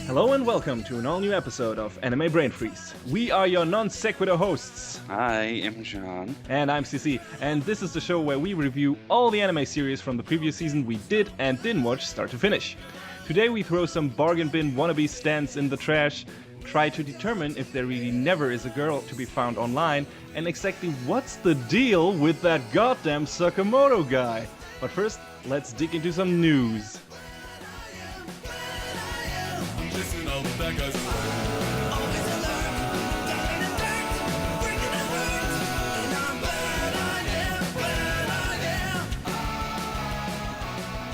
Hello and welcome to an all-new episode of Anime Brain Freeze. We are your non-sequitur hosts. I am John. And I'm CC, and this is the show where we review all the anime series from the previous season we did and didn't watch start to finish. Today we throw some bargain bin wannabe stands in the trash, try to determine if there really never is a girl to be found online, and exactly what's the deal with that goddamn Sakamoto guy. But first, let's dig into some news.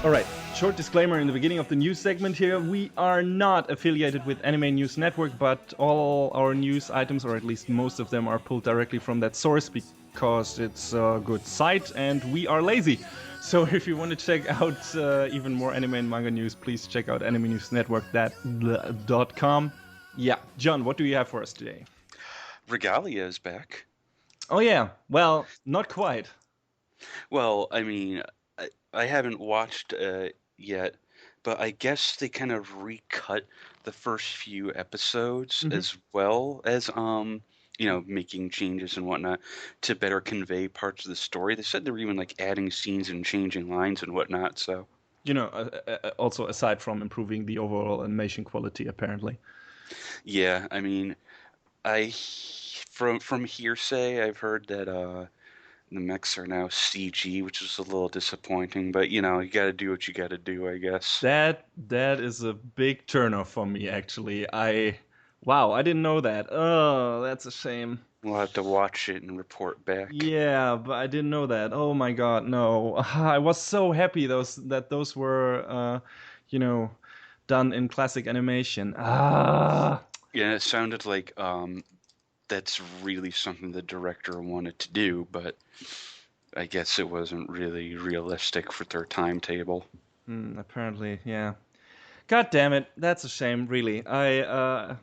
Alright, short disclaimer in the beginning of the news segment here. We are not affiliated with Anime News Network, but all our news items, or at least most of them, are pulled directly from that source because it's a good site and we are lazy. So if you want to check out even more anime and manga news, please check out animenewsnetwork.com. Yeah, John, what do you have for us today? Regalia is back. Oh yeah, well, not quite. Well, I mean, I haven't watched yet, but I guess they kind of recut the first few episodes as well as making changes and whatnot to better convey parts of the story. They said they were even like adding scenes and changing lines and whatnot. So, also aside from improving the overall animation quality, apparently. Yeah, I mean, from hearsay, I've heard that the mechs are now CG, which is a little disappointing. But you got to do what you got to do, I guess. That is a big turnoff for me, actually. Wow, I didn't know that. Oh, that's a shame. We'll have to watch it and report back. Yeah, but I didn't know that. Oh my God, no! I was so happy that those were, done in classic animation. Yeah, it sounded like that's really something the director wanted to do, but I guess it wasn't really realistic for their timetable. Apparently, yeah. God damn it, that's a shame, really. I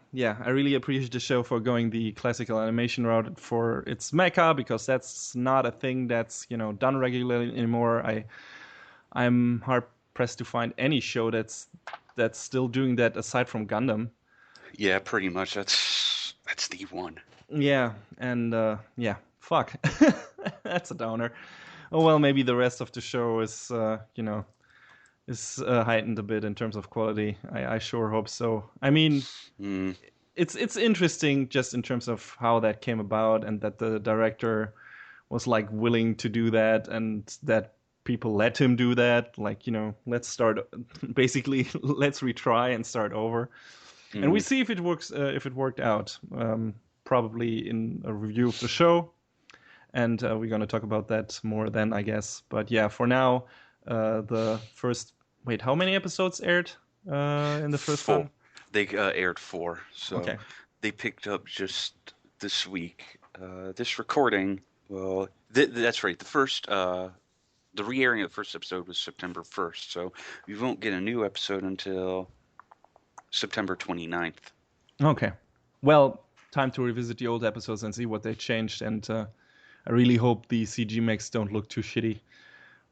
really appreciate the show for going the classical animation route for its mecha, because that's not a thing that's, done regularly anymore. I'm hard pressed to find any show that's still doing that aside from Gundam. Yeah, pretty much. That's the one. Yeah, and fuck. That's a downer. Oh well, maybe the rest of the show is heightened a bit in terms of quality. I sure hope so. I mean, it's interesting just in terms of how that came about, and that the director was like willing to do that, and that people let him do that. Like, let's start. Basically, let's retry and start over, and we see if it works. If it worked out, probably in a review of the show, and we're gonna talk about that more then, I guess. But yeah, for now. The first... Wait, how many episodes aired in the first one? They aired 4, so okay. They picked up just this week. This recording, well, that's right. The re-airing of the first episode was September 1st, so we won't get a new episode until September 29th. Okay. Well, time to revisit the old episodes and see what they changed, and I really hope the CG mechs don't look too shitty.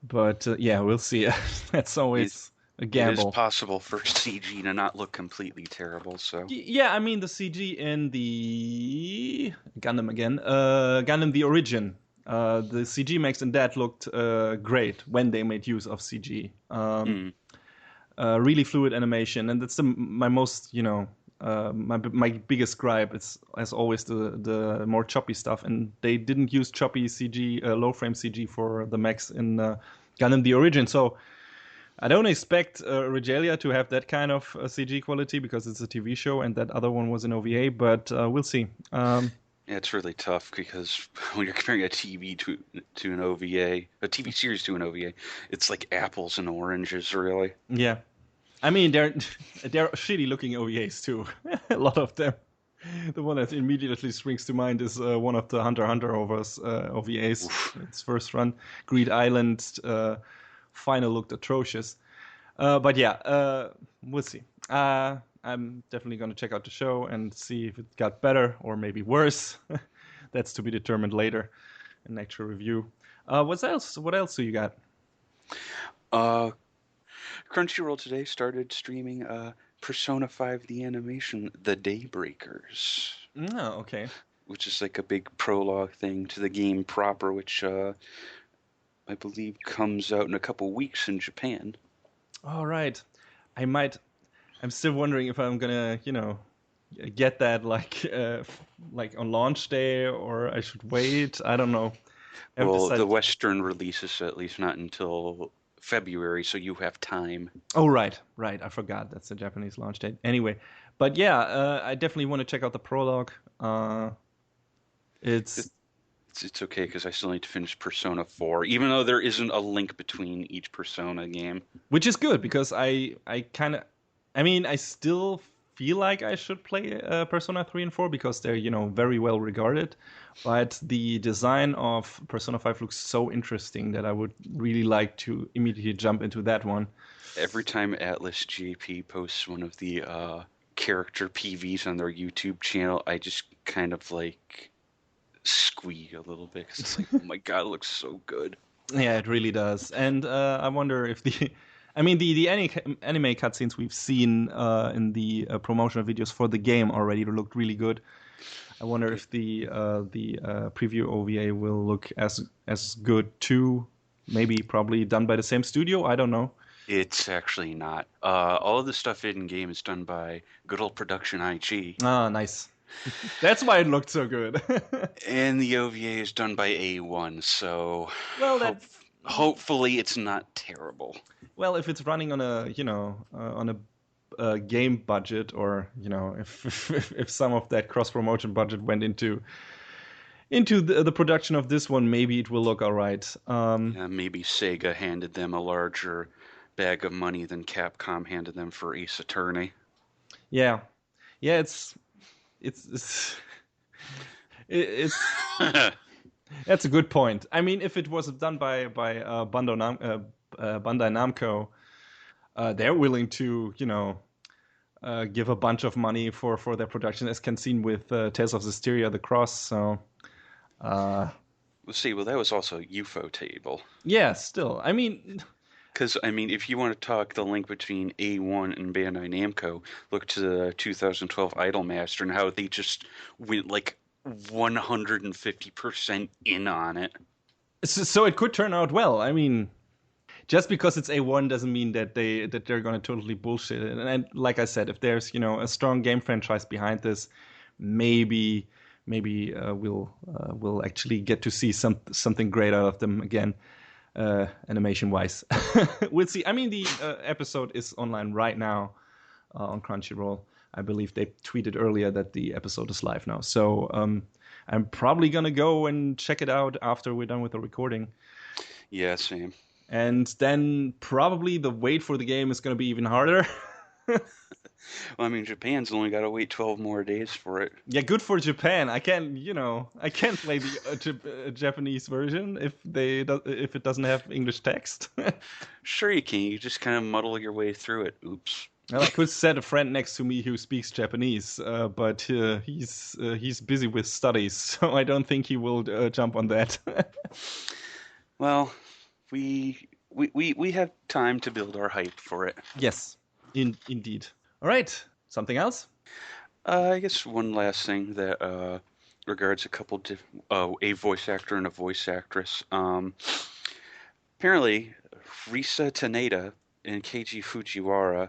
But yeah, we'll see. That's always a gamble. It is possible for CG to not look completely terrible. So yeah, I mean the CG in the Gundam the Origin, the CG mechs in that looked great when they made use of CG. Really fluid animation, and that's my most my biggest gripe. It's as always the more choppy stuff, and they didn't use choppy CG, low frame CG for the mechs in Gundam the Origin. So I don't expect Regalia to have that kind of CG quality because it's a TV show, and that other one was an OVA. But we'll see. Yeah, it's really tough because when you're comparing a TV to an OVA, a TV series to an OVA, it's like apples and oranges, really. Yeah. I mean, they're shitty looking OVAs too. A lot of them. The one that immediately springs to mind is one of the Hunter x Hunter OVAs. Oof. Its first run, Greed Island, final looked atrocious. But yeah, we'll see. I'm definitely going to check out the show and see if it got better or maybe worse. That's to be determined later in an actual review. What else? What else do you got? Crunchyroll today started streaming Persona 5 the animation, The Daybreakers, Oh, okay. which is like a big prologue thing to the game proper, which I believe comes out in a couple weeks in Japan. All right. I might. I'm still wondering if I'm gonna, get that like on launch day, or I should wait. I don't know. I haven't Well, the decided. Western release is at least not until February, so you have time. Oh, right, right. I forgot that's the Japanese launch date. Anyway, but yeah, I definitely want to check out the prologue. It's It's okay because I still need to finish Persona 4, even though there isn't a link between each Persona game. which is good because I kind of, I mean, I still feel like I should play Persona 3 and 4 because they're, very well regarded. But the design of Persona 5 looks so interesting that I would really like to immediately jump into that one. Every time Atlas JP posts one of the character PVs on their YouTube channel, I just kind of like squeak a little bit because it's like, oh my god, it looks so good. Yeah, it really does. And I wonder if I mean, the anime cutscenes we've seen in the promotional videos for the game already looked really good. I wonder if the preview OVA will look as good too. Maybe probably done by the same studio. I don't know. It's actually not. All of the stuff in game is done by good old Production IG, Ah, nice. That's why it looked so good. and the OVA is done by A1. So well, hope, hopefully it's not terrible. well, if it's running on a on a game budget, or if some of that cross promotion budget went into the production of this one, maybe it will look all right. Maybe Sega handed them a larger bag of money than Capcom handed them for Ace Attorney. Yeah, yeah, it's it's that's a good point. I mean, if it was done by Bandai Namco, they're willing to give a bunch of money for their production, as can seen with Tales of Zestiria: The Cross. So. We'll see. Well, that was also UFO table. Yeah, still. I mean, Because, I mean, if you want to talk the link between A1 and Bandai Namco, look to the 2012 Idolmaster and how they just went like 150% in on it. so it could turn out well. I mean, just because it's A1 doesn't mean that they're going to totally bullshit it. And like I said, if there's a strong game franchise behind this, maybe we'll actually get to see something great out of them again. Animation wise, we'll see. I mean, the episode is online right now on Crunchyroll. I believe they tweeted earlier that the episode is live now. So I'm probably gonna go and check it out after we're done with the recording. Yeah, same. And then probably the wait for the game is gonna be even harder. Well, I mean, Japan's only got to wait 12 more days for it. Yeah, good for Japan. I can't play the Japanese version if it doesn't have English text. Sure, you can. You just kind of muddle your way through it. Oops. Well, I could set a friend next to me who speaks Japanese, but he's busy with studies, so I don't think he will jump on that. Well, we have time to build our hype for it. Yes, indeed. All right, something else? I guess one last thing that regards a voice actor and a voice actress. Apparently, Risa Taneda and Keiji Fujiwara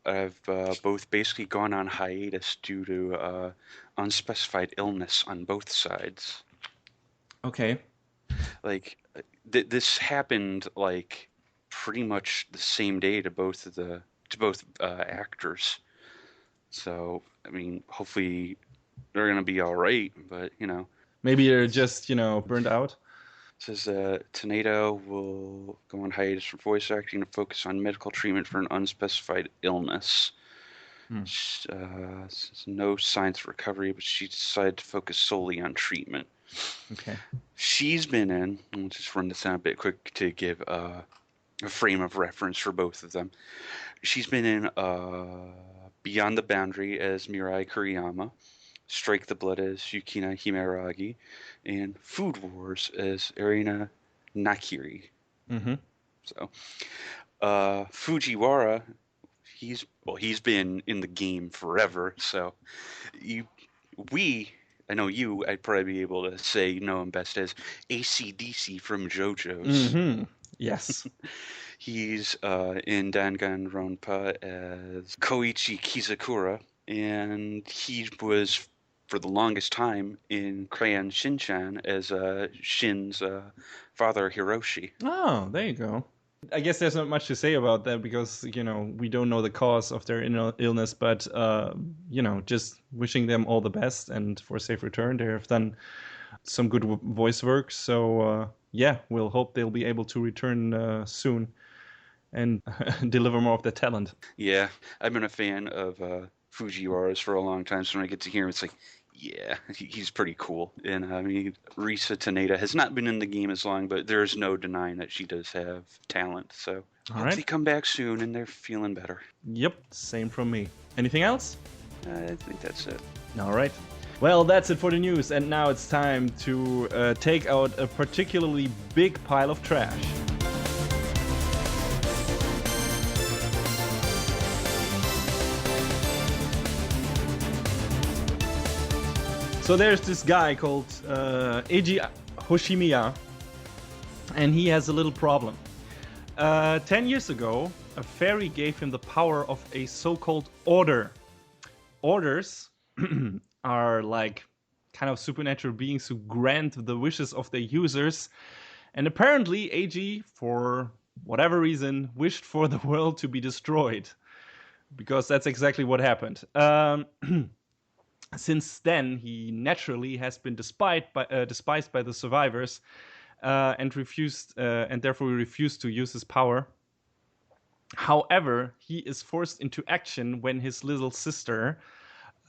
have both basically gone on hiatus due to unspecified illness on both sides. Okay. Like this happened like pretty much the same day to both actors. So I mean, hopefully they're gonna be all right. But maybe they're just burned out. Says Taneda will go on hiatus from voice acting to focus on medical treatment for an unspecified illness. No signs of recovery, but she decided to focus solely on treatment. Okay. She's been in, I'll just run this down a bit quick to give a frame of reference for both of them. She's been in Beyond the Boundary as Mirai Kuriyama, Strike the Blood as Yukina Himeragi, and Food Wars as Erina Nakiri. Mm-hmm. So, Fujiwara, he's been in the game forever. So you, I know you. I'd probably be able to say know him best as AC/DC from JoJo's. Mm-hmm. Yes. He's in Danganronpa as Koichi Kizakura, and he was for the longest time in Crayon Shin-chan as Shin's father Hiroshi. Oh, there you go. I guess there's not much to say about that because, we don't know the cause of their illness, but, just wishing them all the best and for a safe return. They have done some good voice work. So, we'll hope they'll be able to return soon and deliver more of their talent. Yeah, I've been a fan of Fujiwara's for a long time, so when I get to hear him, it's like, yeah, he's pretty cool. And I mean, Risa Taneda has not been in the game as long, but there's no denying that she does have talent. So hope they come back soon and they're feeling better. Yep, same from me. Anything else? I think that's it. All right. Well, that's it for the news, and now it's time to take out a particularly big pile of trash. So there's this guy called Eiji Hoshimiya, and he has a little problem. 10 years ago, a fairy gave him the power of a so-called order. Orders are like kind of supernatural beings who grant the wishes of their users. And apparently, Eiji, for whatever reason, wished for the world to be destroyed. Because that's exactly what happened. Since then, he naturally has been despised by the survivors and therefore refused to use his power. However, he is forced into action when his little sister,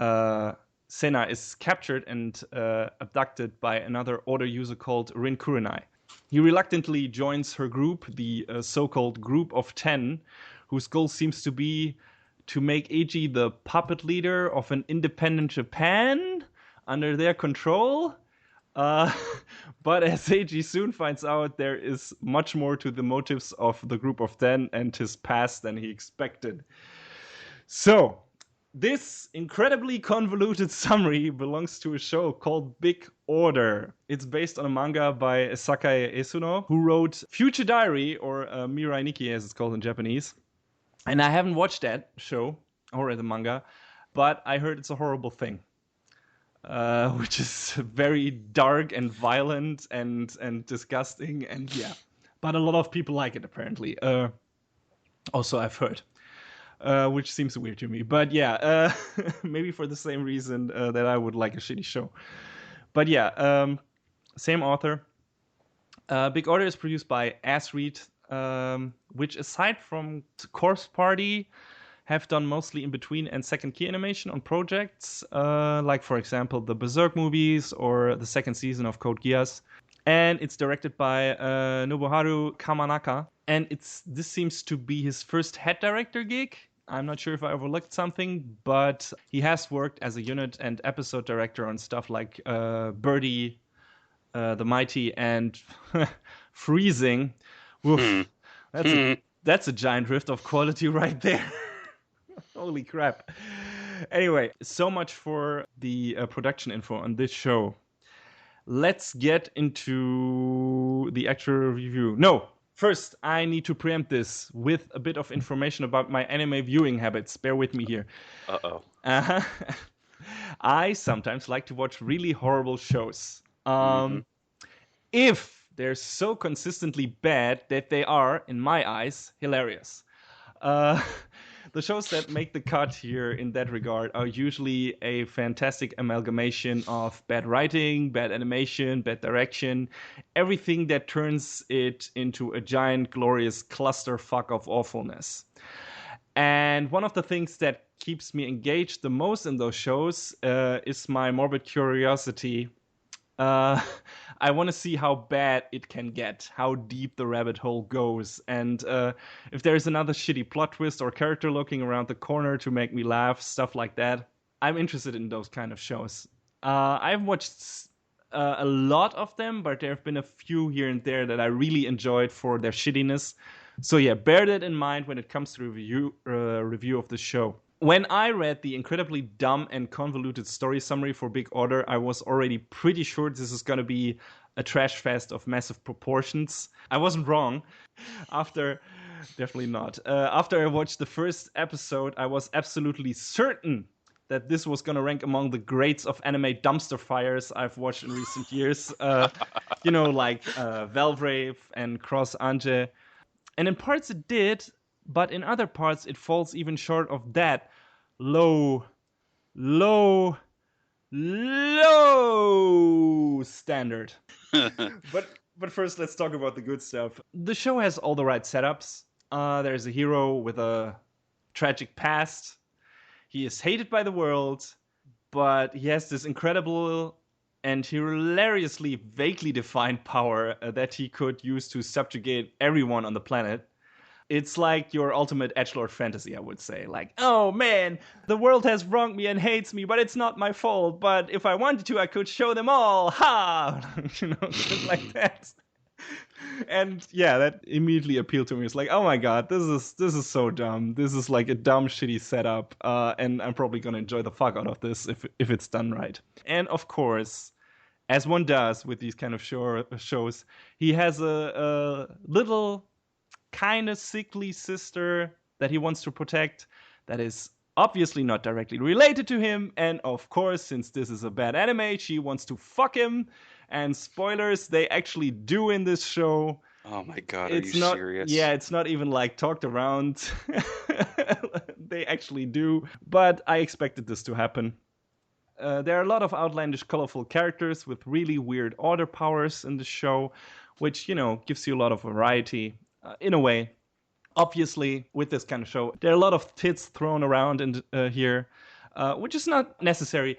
Sena, is captured and abducted by another order user called Rin Kurenai. He reluctantly joins her group, the so-called Group of 10, whose goal seems to be to make Eiji the puppet leader of an independent Japan under their control. But as Eiji soon finds out, there is much more to the motives of the Group of 10 and his past than he expected. So, this incredibly convoluted summary belongs to a show called Big Order. It's based on a manga by Sakae Esuno, who wrote Future Diary, or Mirai Nikki as it's called in Japanese. And I haven't watched that show or the manga, but I heard it's a horrible thing, which is very dark and violent and disgusting, and yeah. But a lot of people like it apparently. Also, I've heard, which seems weird to me. But yeah, maybe for the same reason that I would like a shitty show. But yeah, same author. Big Order is produced by Asread, which aside from Corpse Party have done mostly in between and second key animation on projects like, for example, the Berserk movies or the second season of Code Geass. And it's directed by Nobuharu Kamanaka, and this seems to be his first head director gig. I'm not sure if I overlooked something, but he has worked as a unit and episode director on stuff like Birdie, The Mighty, and Freezing. Oof, that's a giant rift of quality right there. Holy crap. Anyway, so much for the production info on this show. Let's get into the actual review. No, first I need to preempt this with a bit of information about my anime viewing habits. Bear with me here. Uh-oh. I sometimes like to watch really horrible shows. If they're so consistently bad that they are, in my eyes, hilarious. The shows that make the cut here in that regard are usually a fantastic amalgamation of bad writing, bad animation, bad direction, everything that turns it into a giant, glorious clusterfuck of awfulness. And one of the things that keeps me engaged the most in those shows is my morbid curiosity. I want to see how bad it can get, how deep the rabbit hole goes, and if there's another shitty plot twist or character looking around the corner to make me laugh, stuff like that. I'm interested in those kind of shows. I've watched a lot of them, but there have been a few here and there that I really enjoyed for their shittiness. So yeah, bear that in mind when it comes to review of the show. When I read the incredibly dumb and convoluted story summary for Big Order, I was already pretty sure this is going to be a trash fest of massive proportions. I wasn't wrong. After Definitely not. After I watched the first episode, I was absolutely certain that this was going to rank among the greats of anime dumpster fires I've watched in recent years. Like Valvrave and Cross Ange. And in parts it did, but in other parts it falls even short of that. Low, low, low standard. But first, let's talk about the good stuff. The show has all the right setups. There's a hero with a tragic past. He is hated by the world, but he has this incredible and hilariously vaguely defined power that he could use to subjugate everyone on the planet. It's like your ultimate edgelord fantasy, I would say. Like, oh man, the world has wronged me and hates me, but it's not my fault. But if I wanted to, I could show them all. Ha! Shit like that. And yeah, that immediately appealed to me. It's like, oh my god, this is so dumb. This is like a dumb, shitty setup, and I'm probably gonna enjoy the fuck out of this if it's done right. And of course, as one does with these kind of shows, he has a little kind of sickly sister that he wants to protect that is obviously not directly related to him. And of course, since this is a bad anime, she wants to fuck him. And spoilers, they actually do in this show. Oh my god, are you serious? Yeah, it's not even like talked around. They actually do. But I expected this to happen. There are a lot of outlandish, colorful characters with really weird order powers in the show, which, gives you a lot of variety. In a way, obviously, with this kind of show, there are a lot of tits thrown around here, which is not necessary,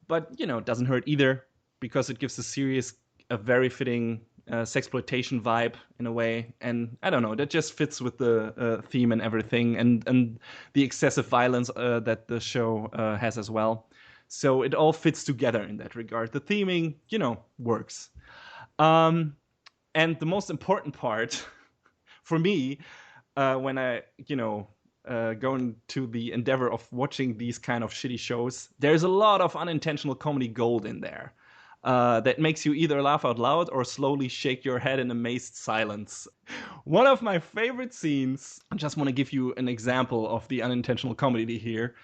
but doesn't hurt either because it gives the series a very fitting sexploitation vibe in a way, and I don't know, that just fits with the theme and everything, and the excessive violence that the show has as well. So it all fits together in that regard. The theming, works. And the most important part for me, when I, go into the endeavor of watching these kind of shitty shows, there's a lot of unintentional comedy gold in there that makes you either laugh out loud or slowly shake your head in amazed silence. One of my favorite scenes, I just want to give you an example of the unintentional comedy here,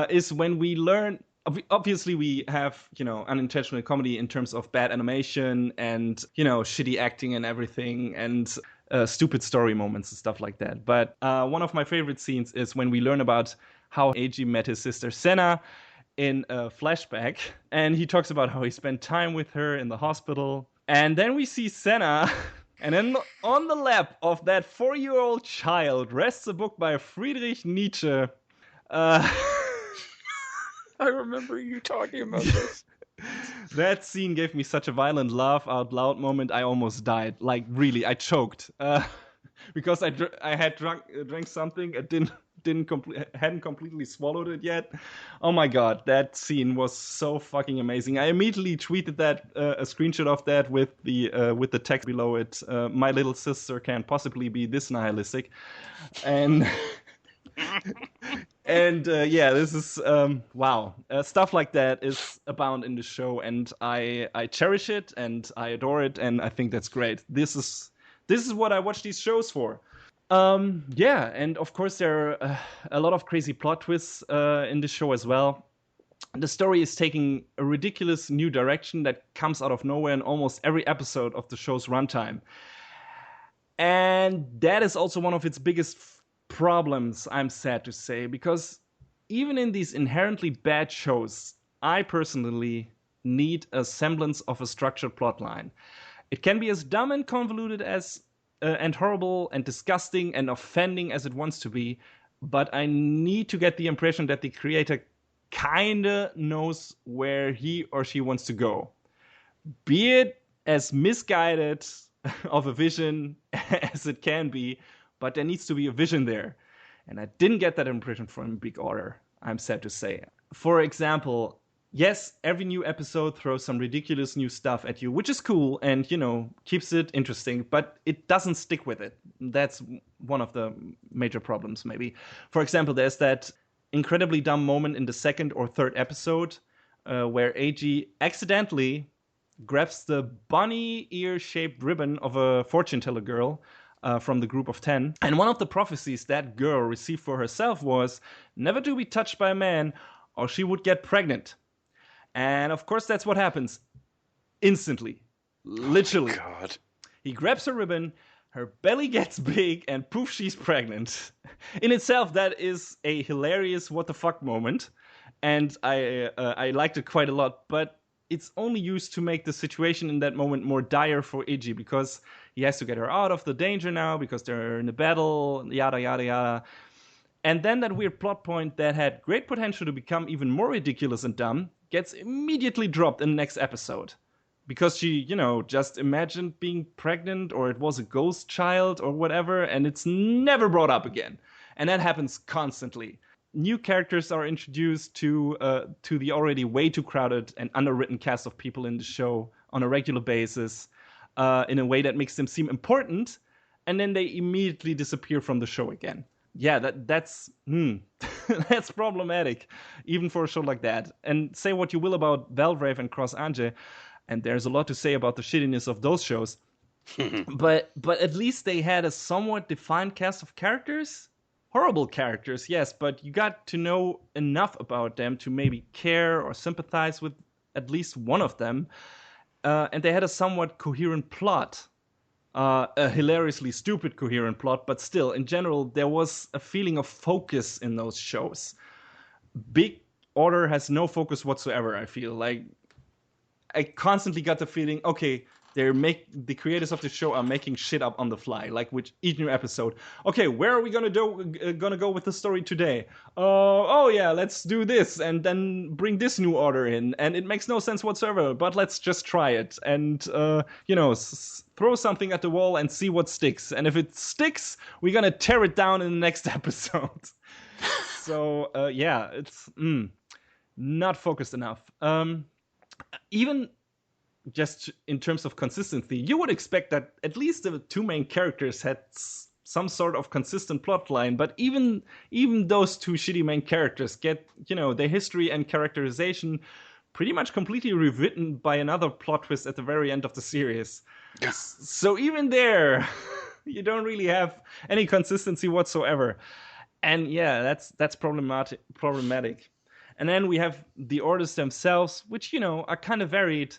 is when we learn. Obviously, we have, unintentional comedy in terms of bad animation and, shitty acting and everything, and stupid story moments and stuff like that. But one of my favorite scenes is when we learn about how Keiji met his sister Senna in a flashback. And he talks about how he spent time with her in the hospital. And then we see Senna, and then on the lap of that 4-year-old child rests a book by Friedrich Nietzsche. I remember you talking about this. That scene gave me such a violent laugh out loud moment. I almost died. Like, really, I choked because I had drank something. I hadn't completely swallowed it yet. Oh my god, that scene was so fucking amazing. I immediately tweeted that a screenshot of that with the text below it. My little sister can't possibly be this nihilistic, and. And yeah, this is wow. Stuff like that is abound in the show, and I cherish it and I adore it, and I think that's great. This is what I watch these shows for. Yeah, and of course there are a lot of crazy plot twists in the show as well. The story is taking a ridiculous new direction that comes out of nowhere in almost every episode of the show's runtime, and that is also one of its biggest problems, I'm sad to say, because even in these inherently bad shows, I personally need a semblance of a structured plotline. It can be as dumb and convoluted as and horrible and disgusting and offending as it wants to be, but I need to get the impression that the creator kinda knows where he or she wants to go. Be it as misguided of a vision as it can be, but there needs to be a vision there. And I didn't get that impression from Big Order, I'm sad to say. For example, yes, every new episode throws some ridiculous new stuff at you, which is cool and, keeps it interesting, but it doesn't stick with it. That's one of the major problems, maybe. For example, there's that incredibly dumb moment in the second or third episode where AG accidentally grabs the bunny ear shaped ribbon of a fortune teller girl from the group of 10. And one of the prophecies that girl received for herself was never to be touched by a man or she would get pregnant. And of course, that's what happens instantly. Literally. Oh my God. He grabs her ribbon, her belly gets big, and poof, she's pregnant. In itself, that is a hilarious what the fuck moment. And I liked it quite a lot, but it's only used to make the situation in that moment more dire for Iggy because he has to get her out of the danger now because they're in a battle, yada, yada, yada. And then that weird plot point that had great potential to become even more ridiculous and dumb gets immediately dropped in the next episode. Because she, just imagined being pregnant or it was a ghost child or whatever, and it's never brought up again. And that happens constantly. New characters are introduced to the already way too crowded and underwritten cast of people in the show on a regular basis in a way that makes them seem important, and then they immediately disappear from the show again. Yeah, that's that's problematic, even for a show like that. And say what you will about Valvrave and Cross Ange, and there's a lot to say about the shittiness of those shows. but at least they had a somewhat defined cast of characters. Horrible characters, yes, but you got to know enough about them to maybe care or sympathize with at least one of them. And they had a somewhat coherent plot. A hilariously stupid coherent plot, but still, in general, there was a feeling of focus in those shows. Big Order has no focus whatsoever, I feel. Like, I constantly got the feeling, okay, the creators of the show are making shit up on the fly, like with each new episode. Okay, where are we gonna go with the story today? Oh yeah, let's do this and then bring this new order in, and it makes no sense whatsoever. But let's just try it and throw something at the wall and see what sticks. And if it sticks, we're gonna tear it down in the next episode. So yeah, it's not focused enough. Even just in terms of consistency, you would expect that at least the two main characters had some sort of consistent plot line, but even those two shitty main characters get, their history and characterization pretty much completely rewritten by another plot twist at the very end of the series. So even there, you don't really have any consistency whatsoever. And yeah, that's problematic. And then we have the orders themselves, which, are kind of varied,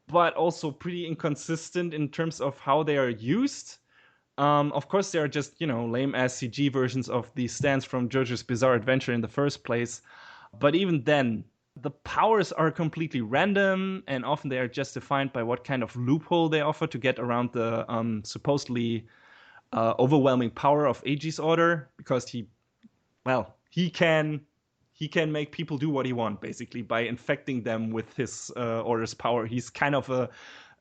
but also pretty inconsistent in terms of how they are used. Of course, they are just, lame-ass CG versions of the stands from JoJo's Bizarre Adventure in the first place. But even then, the powers are completely random, and often they are just defined by what kind of loophole they offer to get around the supposedly overwhelming power of Eiji's order, because he can make people do what he wants, basically, by infecting them with his order's power. He's kind of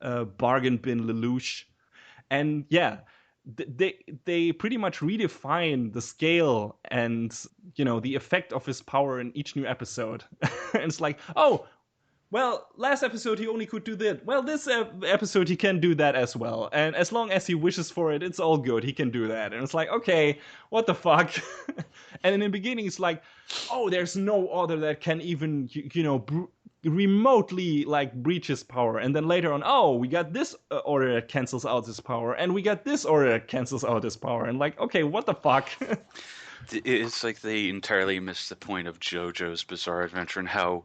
a bargain bin Lelouch. And yeah, they pretty much redefine the scale and, the effect of his power in each new episode. And it's like, oh, well, last episode he only could do that. Well, this episode he can do that as well. And as long as he wishes for it, it's all good. He can do that. And it's like, okay, what the fuck? And in the beginning, it's like, oh, there's no order that can even, remotely, breach his power. And then later on, oh, we got this order that cancels out his power. And we got this order that cancels out his power. And like, okay, what the fuck? It's like they entirely missed the point of JoJo's Bizarre Adventure and how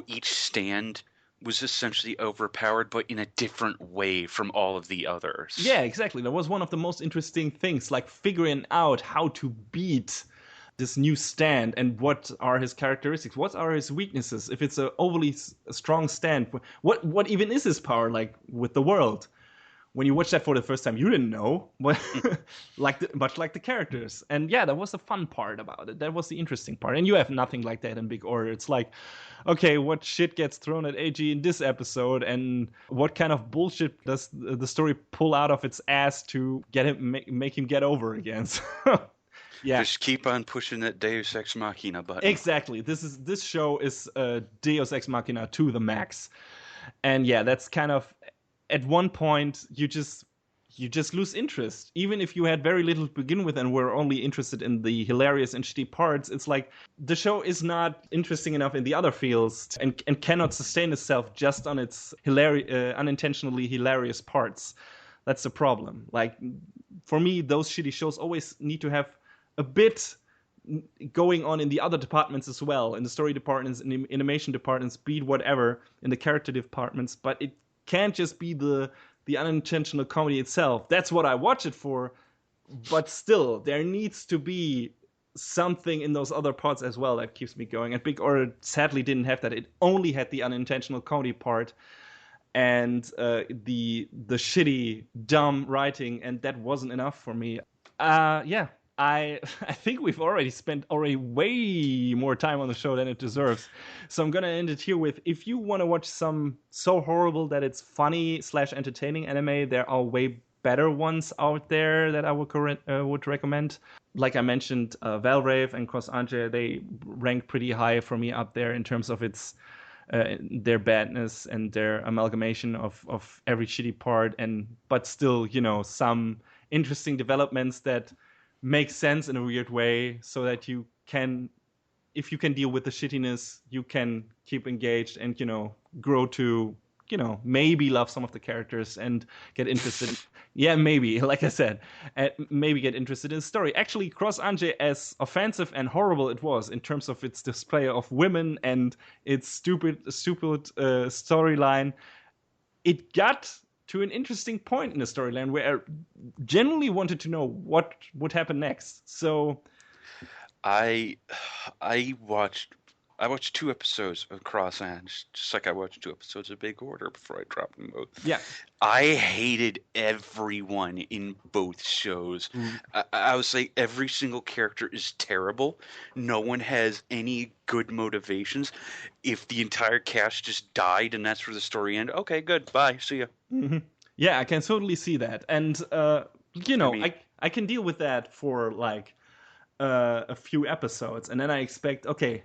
each stand was essentially overpowered, but in a different way from all of the others. Yeah, exactly. That was one of the most interesting things, figuring out how to beat this new stand and what are his characteristics, what are his weaknesses. If it's an overly strong stand, what even is his power, with the world? When you watch that for the first time, you didn't know, much like the characters. And yeah, that was the fun part about it. That was the interesting part. And you have nothing like that in Big Order. It's like, okay, what shit gets thrown at AG in this episode, and what kind of bullshit does the story pull out of its ass to get him make him get over again? Yeah, Just keep on pushing that Deus Ex Machina button. exactly. This show is Deus Ex Machina to the max, and yeah, that's kind of at one point you just lose interest, even if you had very little to begin with and were only interested in the hilarious and shitty parts. It's like the show is not interesting enough in the other fields and cannot sustain itself just on its unintentionally hilarious parts. That's the problem. Like, for me, those shitty shows always need to have a bit going on in the other departments as well, in the story departments, in the animation departments, speed, whatever, in the character departments. But it can't just be the unintentional comedy itself. That's what I watch it for. But still, there needs to be something in those other parts as well that keeps me going. And Big Order sadly didn't have that. It only had the unintentional comedy part and the shitty, dumb writing, and that wasn't enough for me. Yeah, I think we've already spent way more time on the show than it deserves. So I'm gonna end it here with, if you want to watch some so horrible that it's funny / entertaining anime, there are way better ones out there that I would recommend. Like I mentioned, Valrave and Cross Ange, they rank pretty high for me up there in terms of its their badness and their amalgamation of every shitty part, but still, some interesting developments that make sense in a weird way, so that you can, if you can deal with the shittiness, you can keep engaged and grow to maybe love some of the characters and get interested. Yeah, maybe, like I said, maybe get interested in the story. Actually, Cross Ange, as offensive and horrible it was in terms of its display of women and its stupid storyline, it got to an interesting point in the storyline where I genuinely wanted to know what would happen next. So I watched 2 episodes of Cross Ange, just like I watched 2 episodes of Big Order before I dropped them both. yeah, I hated everyone in both shows. I would say every single character is terrible. No one has any good motivations. If the entire cast just died and that's where the story ended, okay, good, bye, see ya. Mm-hmm. Yeah, I can totally see that, and I can deal with that for like a few episodes, and then I expect, okay,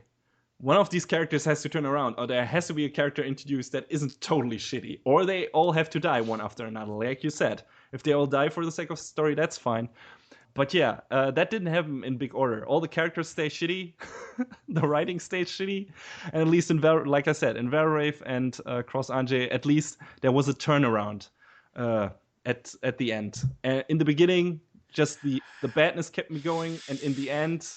one of these characters has to turn around, or there has to be a character introduced that isn't totally shitty, or they all have to die one after another, like you said. If they all die for the sake of story, that's fine. But yeah, that didn't happen in Big Order. All the characters stay shitty, the writing stays shitty, and at least like I said, in Valrave and Cross Ange, at least there was a turnaround at the end. In the beginning, just the badness kept me going, and in the end,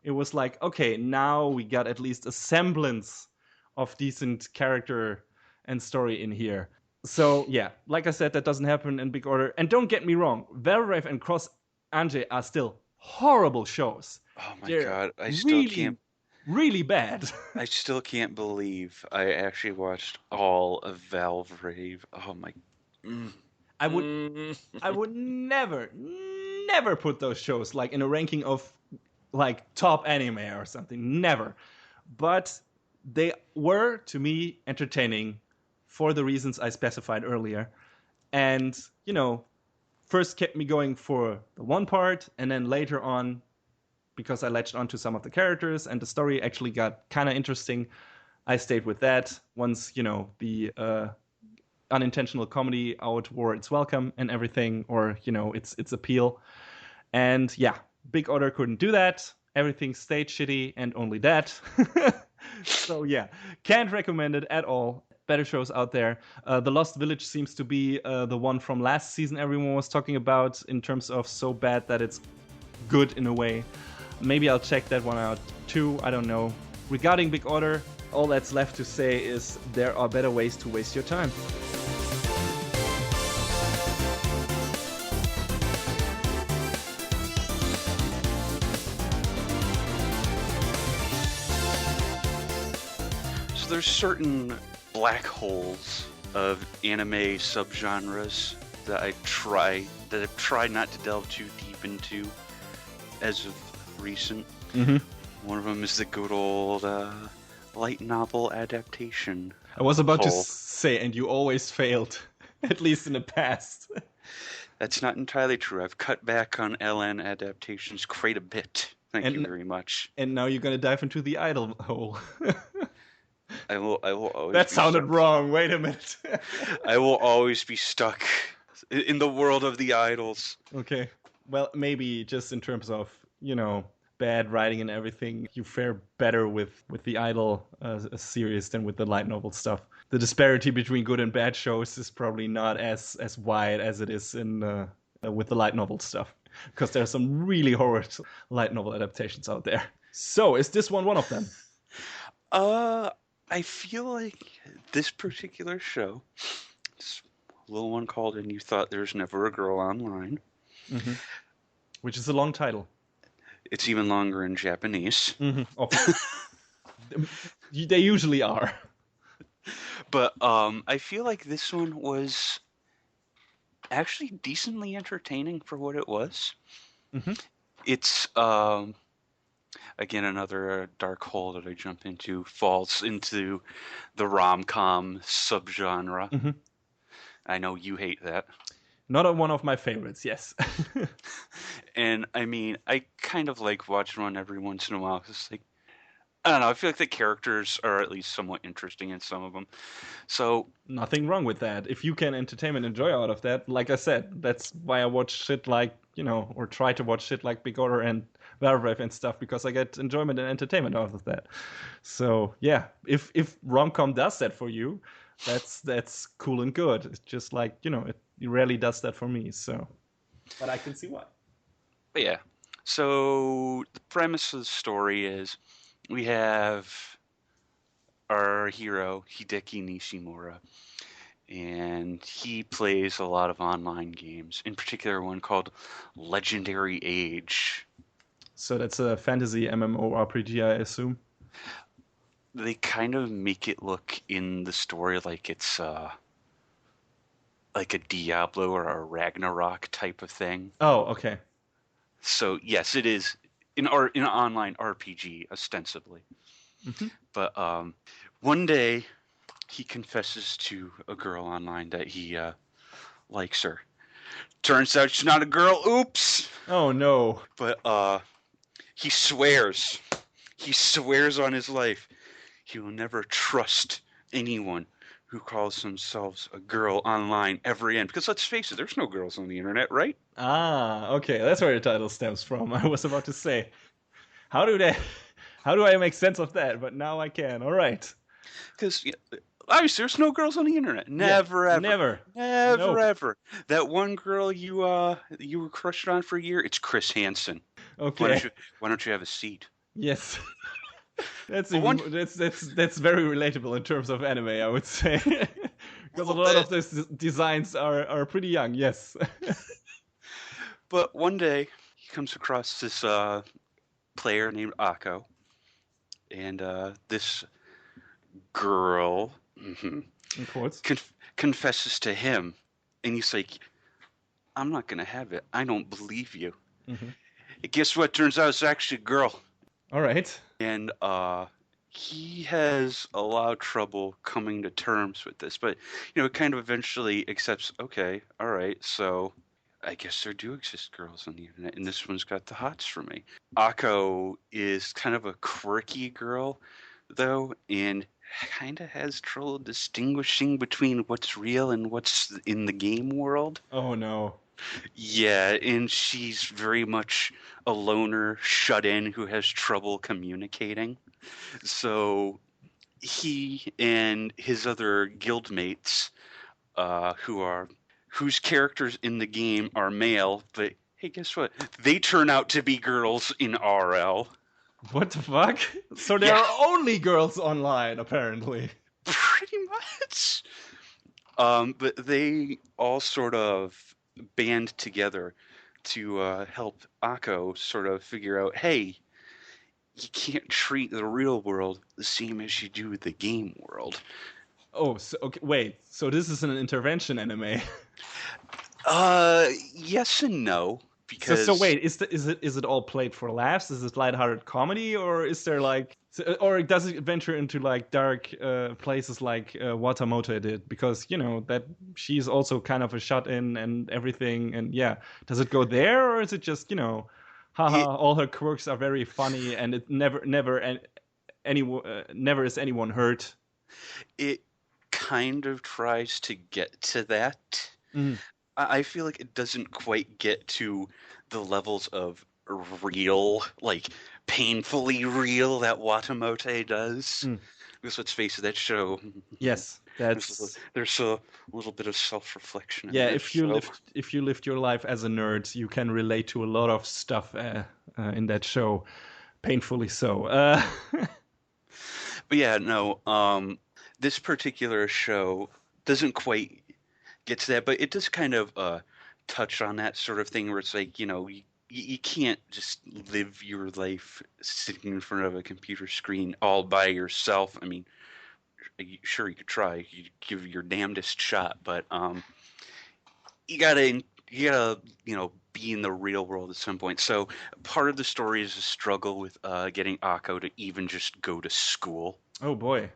it was like, okay, now we got at least a semblance of decent character and story in here. So yeah, like I said, that doesn't happen in Big Order. And don't get me wrong, Valrave and Cross Ange are still horrible shows. Oh my They're god, I still really, can't. really bad. I still can't believe I actually watched all of Valve Rave. Oh my. Mm. I would never put those shows like in a ranking of like top anime or something. Never. But they were, to me, entertaining for the reasons I specified earlier. And, first kept me going for the one part, and then later on, because I latched onto some of the characters and the story actually got kind of interesting, I stayed with that. Once, the unintentional comedy outwore its welcome and everything, or, its appeal. And yeah, Big Order couldn't do that. Everything stayed shitty and only that. So yeah, can't recommend it at all. Better shows out there. The Lost Village seems to be the one from last season everyone was talking about in terms of so bad that it's good in a way. Maybe I'll check that one out too. I don't know. Regarding Big Order, all that's left to say is there are better ways to waste your time. There's certain black holes of anime subgenres that I've tried not to delve too deep into as of recent. Mm-hmm. One of them is the good old light novel adaptation. I was about to say, and you always failed, at least in the past. That's not entirely true. I've cut back on LN adaptations quite a bit. Thank you very much. And now you're gonna dive into the idol hole. I will always That be sounded stuck. wrong. Wait a minute. I will always be stuck in the world of the idols. Okay. Well, maybe just in terms of, bad writing and everything, you fare better with the idol series than with the light novel stuff. The disparity between good and bad shows is probably not as wide as it is in with the light novel stuff, because there are some really horrid light novel adaptations out there. So, is this one of them? I feel like this particular show, this little one called "And You Thought There's Never a Girl Online," mm-hmm. Which is a long title. It's even longer in Japanese. Mm-hmm. Oh. They usually are. But I feel like this one was actually decently entertaining for what it was. Mm-hmm. It's again another dark hole that I jump into, falls into the rom-com subgenre. Mm-hmm. I know you hate that. Not one of my favorites, yes. And I mean, I kind of like watching one every once in a while. It's like, I don't know, I feel like the characters are at least somewhat interesting in some of them. So nothing wrong with that. If you can entertain and enjoy out of that, like I said, that's why I watch shit like, or try to watch shit like Big Order and Valve and stuff, because I get enjoyment and entertainment out of that. So yeah, if rom-com does that for you, that's cool and good. It's just like, it rarely does that for me. So, but I can see why. But yeah, so the premise of the story is we have our hero, Hideki Nishimura, and he plays a lot of online games, in particular one called Legendary Age. So that's a fantasy MMORPG, I assume? They kind of make it look in the story like it's like a Diablo or a Ragnarok type of thing. Oh, okay. So yes, it is in an online RPG ostensibly. Mm-hmm. But one day he confesses to a girl online that he likes her. Turns out she's not a girl. Oops. Oh no. But he swears. He swears on his life he will never trust anyone who calls themselves a girl online ever again. Because let's face it, there's no girls on the internet, right? Ah, okay. That's where the title stems from. I was about to say, how do I make sense of that? But now I can. All right. Because obviously there's no girls on the internet. Never, yeah, ever. Never. Nope. Ever. That one girl you were crushed on for a year, it's Chris Hansen. Okay. Why don't you have a seat? Yes. That's very relatable in terms of anime, I would say. Because a lot of these designs are pretty young, yes. But one day he comes across this player named Akko, and this girl confesses to him, and he's like, I'm not gonna have it. I don't believe you. Mm-hmm. Guess what? Turns out it's actually a girl. All right. And he has a lot of trouble coming to terms with this, but kind of eventually accepts, okay, all right, so I guess there do exist girls on the internet, and this one's got the hots for me. Akko is kind of a quirky girl, though, and kind of has trouble distinguishing between what's real and what's in the game world. Oh, no. Yeah, and she's very much a loner, shut in, who has trouble communicating. So he and his other guildmates, whose characters in the game are male, but hey, guess what? They turn out to be girls in RL. What the fuck? So there are only girls online, apparently. Pretty much. But they all sort of band together to help Akko sort of figure out, hey, you can't treat the real world the same as you do the game world. Oh, so, okay, wait. So this is an intervention anime? Yes and no. So because wait, is it all played for laughs? Is it lighthearted comedy, or is there like, or does it venture into like dark places like Watamote did? Because that she's also kind of a shut in and everything, and yeah, does it go there, or is it just it haha, all her quirks are very funny, and it never is anyone hurt? it kind of tries to get to that. Mm, I feel like it doesn't quite get to the levels of real, like painfully real that Watamote does. mm. Because let's face it, that show, Yes, that's there's a little bit of self-reflection in yeah. that show. If you lived your life as a nerd, you can relate to a lot of stuff in that show, painfully so. But yeah, no, this particular show doesn't quite get to that, but it does kind of touch on that sort of thing where it's like, you can't just live your life sitting in front of a computer screen all by yourself. I mean, sure, you could try, you give your damnedest shot, but you gotta be in the real world at some point. So part of the story is a struggle with getting Akko to even just go to school. Oh boy.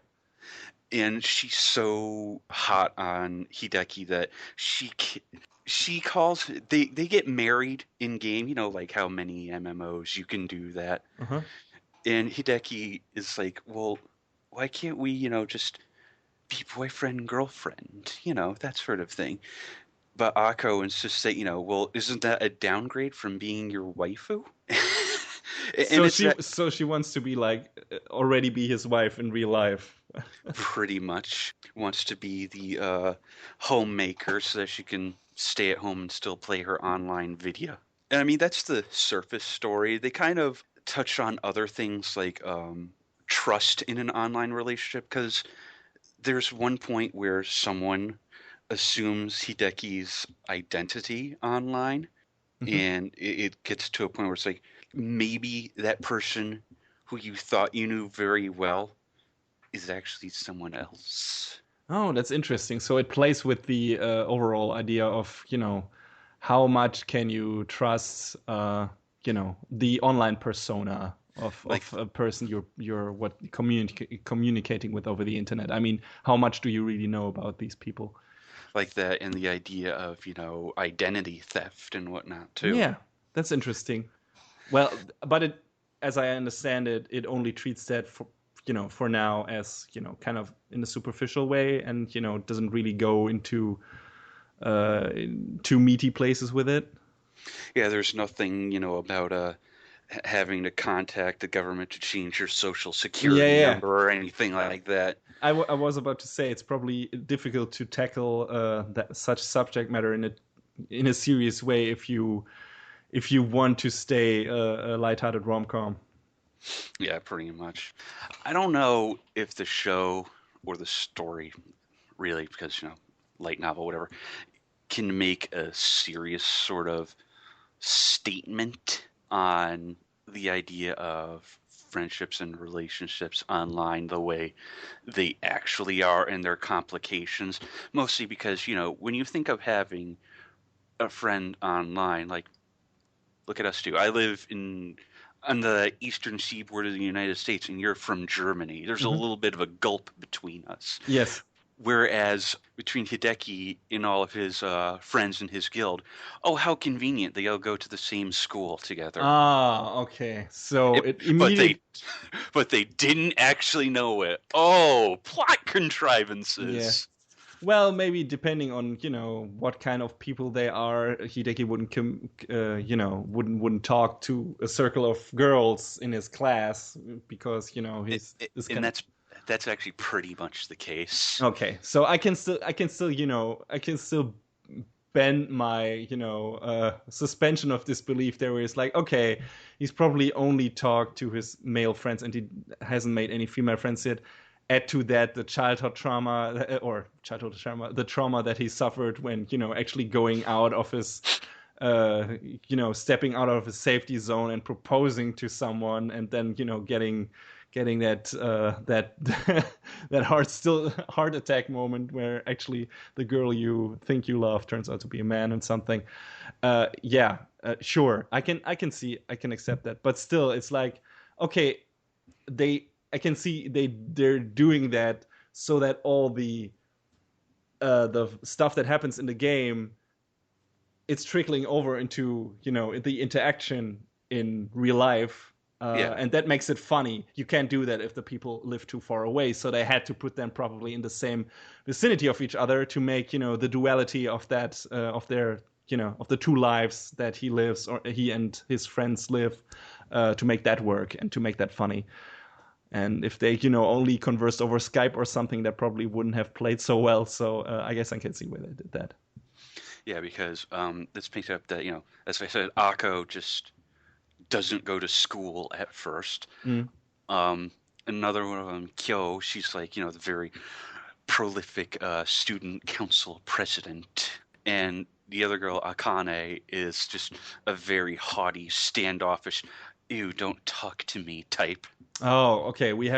And she's so hot on Hideki that she calls they get married in game, like how many MMOs you can do that. Uh-huh. And Hideki is like, well, why can't we, just be boyfriend and girlfriend, that sort of thing. But Akko insists that, well, isn't that a downgrade from being your waifu? And So it's that she wants to be like already be his wife in real life. pretty much wants to be the homemaker so that she can stay at home and still play her online video. And I mean, that's the surface story. They kind of touch on other things like trust in an online relationship because there's one point where someone assumes Hideki's identity online, Hmm. and it gets to a point where it's like maybe that person who you thought you knew very well is actually someone else. Oh, that's interesting. So it plays with the overall idea of, how much can you trust, the online persona Like of a person you're communicating with over the internet. I mean, how much do you really know about these people? like that, and the idea of identity theft and whatnot too. Yeah, that's interesting. Well, but as I understand it, it only treats that for now as kind of in a superficial way, and doesn't really go into too meaty places with it. Yeah, there's nothing about having to contact the government to change your social Yeah, security yeah. number or anything like that. I was about to say it's probably difficult to tackle that such subject matter in a serious way if you want to stay a lighthearted rom-com. Yeah, pretty much. I don't know if the show or the story really, because light novel, whatever, can make a serious sort of statement on the idea of friendships and relationships online the way they actually are and their complications. Mostly because, when you think of having a friend online, like, look at us two. I live on the eastern seaboard of the United States, and you're from Germany. There's a Hmm. little bit of a gulp between us. Yes. Whereas between Hideki and all of his friends in his guild, oh, how convenient. They all go to the same school together. Ah, okay. So It, it but immediately, they but they didn't actually know it. Oh, plot yeah. contrivances. Well, maybe depending on what kind of people they are, Hideki wouldn't wouldn't talk to a circle of girls in his class because he's this And kind of that's actually pretty much the case. okay. So I can still bend my suspension of disbelief there, where it's like, okay, he's probably only talked to his male friends and he hasn't made any female friends yet. Add to that the the trauma that he suffered when actually going out of his stepping out of his safety zone and proposing to someone, and then getting getting that that heart attack moment where actually the girl you think you love turns out to be a man and something. Sure, I can accept that, but still, it's like, okay, I can see they're doing that so that all the stuff that happens in the game, it's trickling over into the interaction in real life, Yeah. and that makes it funny. You can't do that if the people live too far away, so they had to put them probably in the same vicinity of each other to make the duality of that of their of the two lives that he lives, or he and his friends live, to make that work and to make that funny. And if they only conversed over Skype or something, that probably wouldn't have played so well. So I guess I can see why they did that. Yeah, because this picks up that, as I said, Akko just doesn't go to school at first. Mm. Another one of them, Kyo, she's like, the very prolific student council president. And the other girl, Akane, is just a very haughty, standoffish, ew, don't talk to me type. Oh, okay. We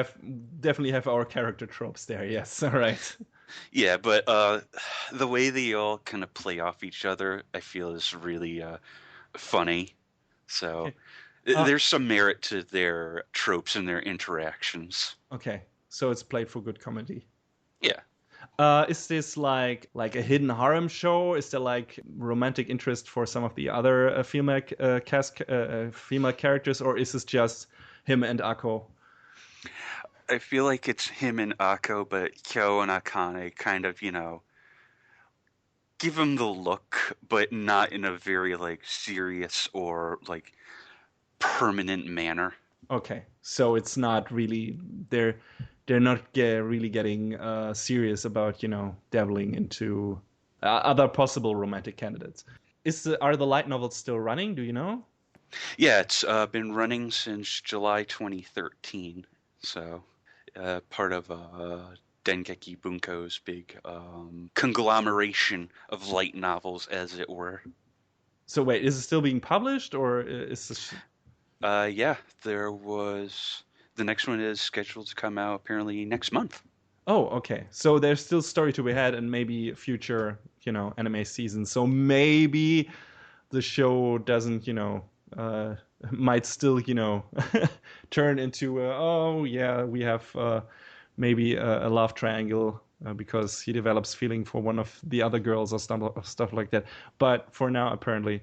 definitely have our character tropes there. Yes, all right. Yeah, but the way they all kind of play off each other, I feel is really funny. So Okay. there's some merit to their tropes and their interactions. Okay, so it's played for good comedy. Yeah. Is this like a hidden harem show? Is there like romantic interest for some of the other female female characters, or is this just him and Akko? I feel like it's him and Akko, but Kyo and Akane kind of, give him the look, but not in a very like serious or like permanent manner. Okay, so it's not really they're not really getting serious about dabbling into other possible romantic candidates. Are the light novels still running? Do you know? Yeah, it's been running since July 2013, so part of Dengeki Bunko's big conglomeration of light novels, as it were. So wait, is it still being published, or is this? Yeah, the next one is scheduled to come out apparently next month. Oh, okay. So there's still story to be had, and maybe future, anime seasons. So maybe the show doesn't, might still, turn into, oh yeah, we have maybe a love triangle because he develops feeling for one of the other girls or stuff like that. But for now, apparently,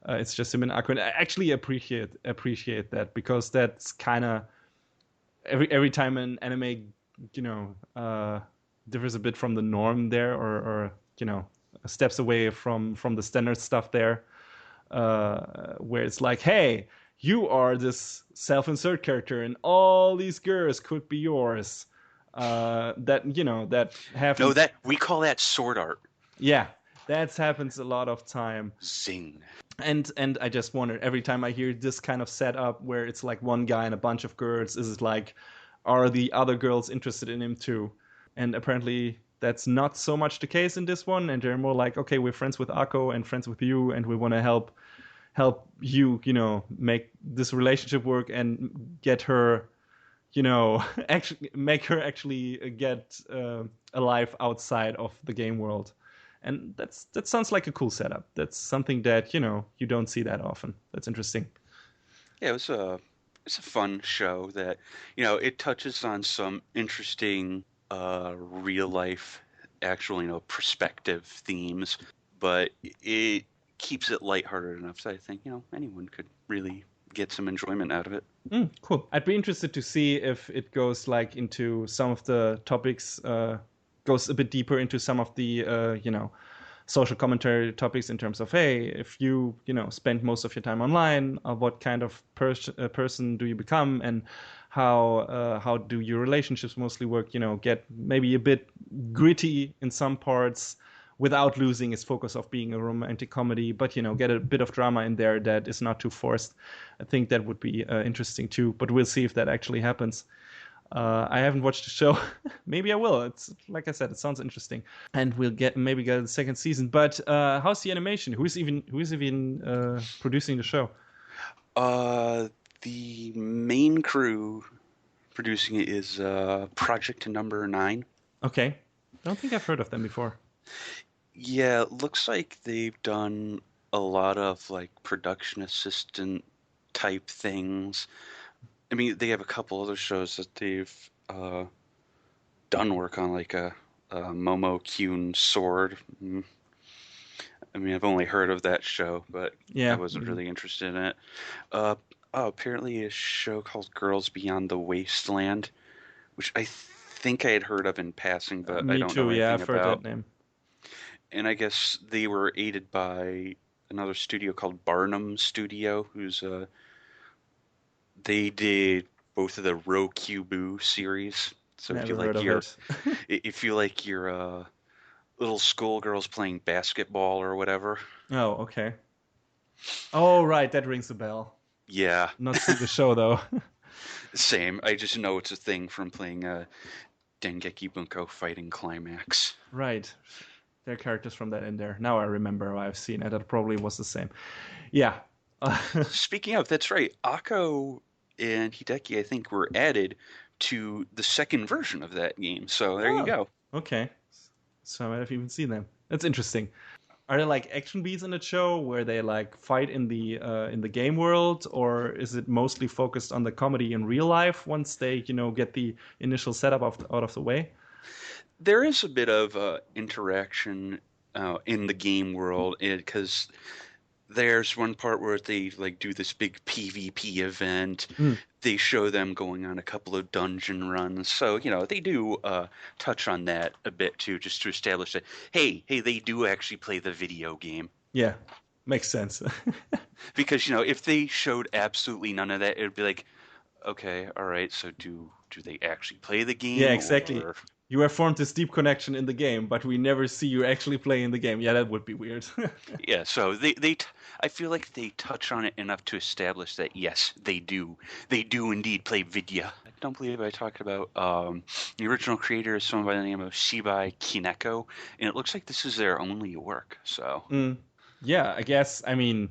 it's just him and Akko. And I actually appreciate that, because that's kind of every time an anime, differs a bit from the norm there, or steps away from the standard stuff there, where it's like, hey, you are this self-insert character and all these girls could be yours, that happens. No, that we call that sword art. Yeah, that happens a lot of time. Zing. And I just wonder, every time I hear this kind of setup where it's like one guy and a bunch of girls, is it like, are the other girls interested in him too? And apparently that's not so much the case in this one, and they're more like, okay, we're friends with Akko and friends with you, and we want to help you, make this relationship work and get her, actually make her actually get a life outside of the game world. And that sounds like a cool setup. That's something that you don't see that often. That's interesting. Yeah, it's a fun show that it touches on some interesting real life, actual perspective themes, but it keeps it lighthearted enough so I think anyone could really get some enjoyment out of it. Cool. I'd be interested to see if it goes like into some of the topics, goes a bit deeper into some of the social commentary topics, in terms of, hey, if you spend most of your time online, what kind of person do you become, and how do your relationships mostly work, get maybe a bit gritty in some parts without losing its focus of being a romantic comedy, but get a bit of drama in there that is not too forced. I think that would be interesting too, but we'll see if that actually happens. I haven't watched the show. Maybe I will. It's like I said, it sounds interesting, and we'll maybe get a second season. But how's the animation? Who's even producing the show? The main crew Producing it is Project Number 9. Okay. I don't think I've heard of them before. Yeah, it looks like they've done a lot of like production assistant type things. I mean, they have a couple other shows that they've done work on, like a Momo Kyun Sword. I mean, I've only heard of that show, but I Yeah. wasn't really interested in it. Oh, apparently a show called Girls Beyond the Wasteland, which I think I had heard of in passing, but I Me don't know too. Yeah, anything I've heard that about. name. And I guess they were aided by another studio called Barnum Studio, they did both of the Rokubu series. So Never heard of it. if you like your little schoolgirls playing basketball or whatever. Oh, okay. Oh, right. That rings a bell. Yeah, Not see the show, though. same. I just know it's a thing from playing Dengeki Bunko Fighting Climax. Right. There are characters from that in there. Now I remember I've seen it. It probably was the same. Yeah. Speaking of, that's right. Akko and Hideki, I think, were added to the second version of that game. So there you go. Okay. So I might have even seen them. That's interesting. Are there like action beats in the show where they like fight in the game world, or is it mostly focused on the comedy in real life once they get the initial setup out of the way? There is a bit of interaction in the game world because there's one part where they like do this big PvP event. They show them going on a couple of dungeon runs. So, they do touch on that a bit too, just to establish that, hey, they do actually play the video game. Yeah, makes sense. Because, if they showed absolutely none of that, it would be like, okay, all right, so do they actually play the game? Yeah, exactly. Or... You have formed this deep connection in the game, but we never see you actually play in the game. Yeah, that would be weird. Yeah, so I feel like they touch on it enough to establish that yes, they do indeed play video. I don't believe I talked about the original creator is someone by the name of Shibai Kineko, and it looks like this is their only work. So yeah, I guess. I mean,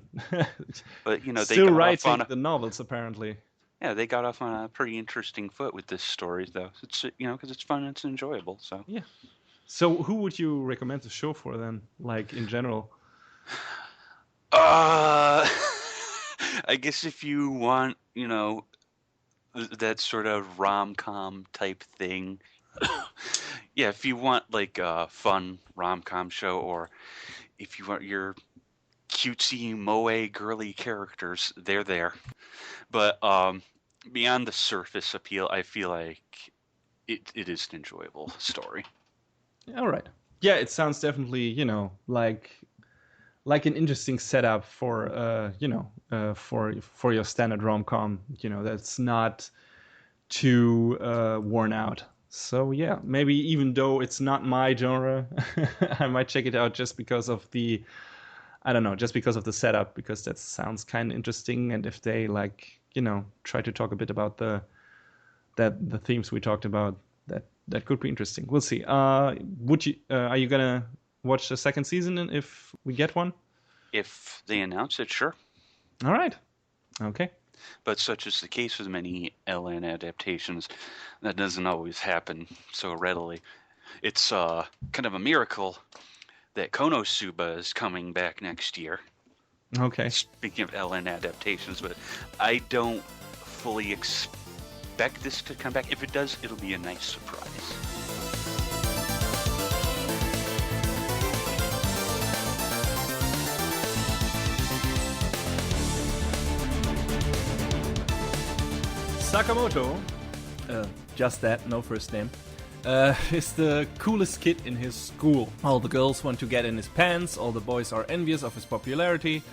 but they still got writing off on the novels apparently. yeah, they got off on a pretty interesting foot with this story, though. It's because it's fun and it's enjoyable. So yeah. So who would you recommend the show for then, like in general? I guess if you want, that sort of rom-com type thing. Yeah, if you want like a fun rom-com show, or if you want your cutesy moe girly characters, they're there. But beyond the surface appeal, I feel like it is an enjoyable story. All right. Yeah, it sounds definitely, like an interesting setup for for your standard rom-com, that's not too worn out. So yeah, maybe even though it's not my genre, I might check it out just because of the setup, because that sounds kind of interesting. And if they try to talk a bit about the themes we talked about, that could be interesting. We'll see. Are you gonna watch the second season if we get one? If they announce it, sure. All right. Okay. But such is the case with many LN adaptations, that doesn't always happen so readily. It's kind of a miracle that Konosuba is coming back next year. Okay. Speaking of LN adaptations, but I don't fully expect this to come back. If it does, it'll be a nice surprise. Sakamoto, just that, no first name, is the coolest kid in his school. All the girls want to get in his pants, all the boys are envious of his popularity,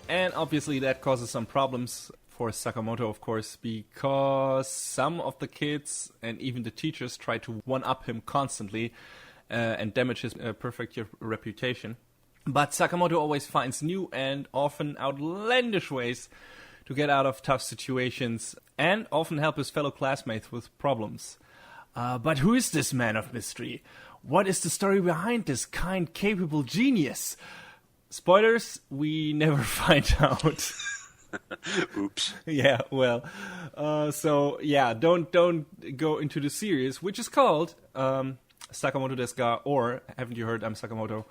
and obviously that causes some problems for Sakamoto, of course, because some of the kids and even the teachers try to one-up him constantly and damage his perfect reputation. But Sakamoto always finds new and often outlandish ways to get out of tough situations and often help his fellow classmates with problems. But who is this man of mystery? What is the story behind this kind, capable genius? Spoilers, we never find out. Oops. Yeah, well, so yeah, don't go into the series, which is called Sakamoto desu ka, or haven't you heard I'm Sakamoto?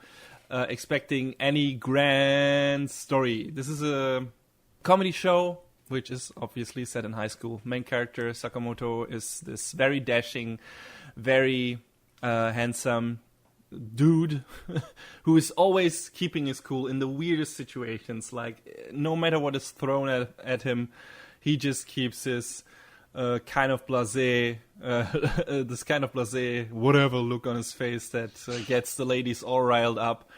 Expecting any grand story. This is a comedy show, which is obviously set in high school. Main character Sakamoto is this very dashing, very handsome dude who is always keeping his cool in the weirdest situations. Like, no matter what is thrown at him, he just keeps his kind of blasé, this kind of blasé whatever look on his face that gets the ladies all riled up.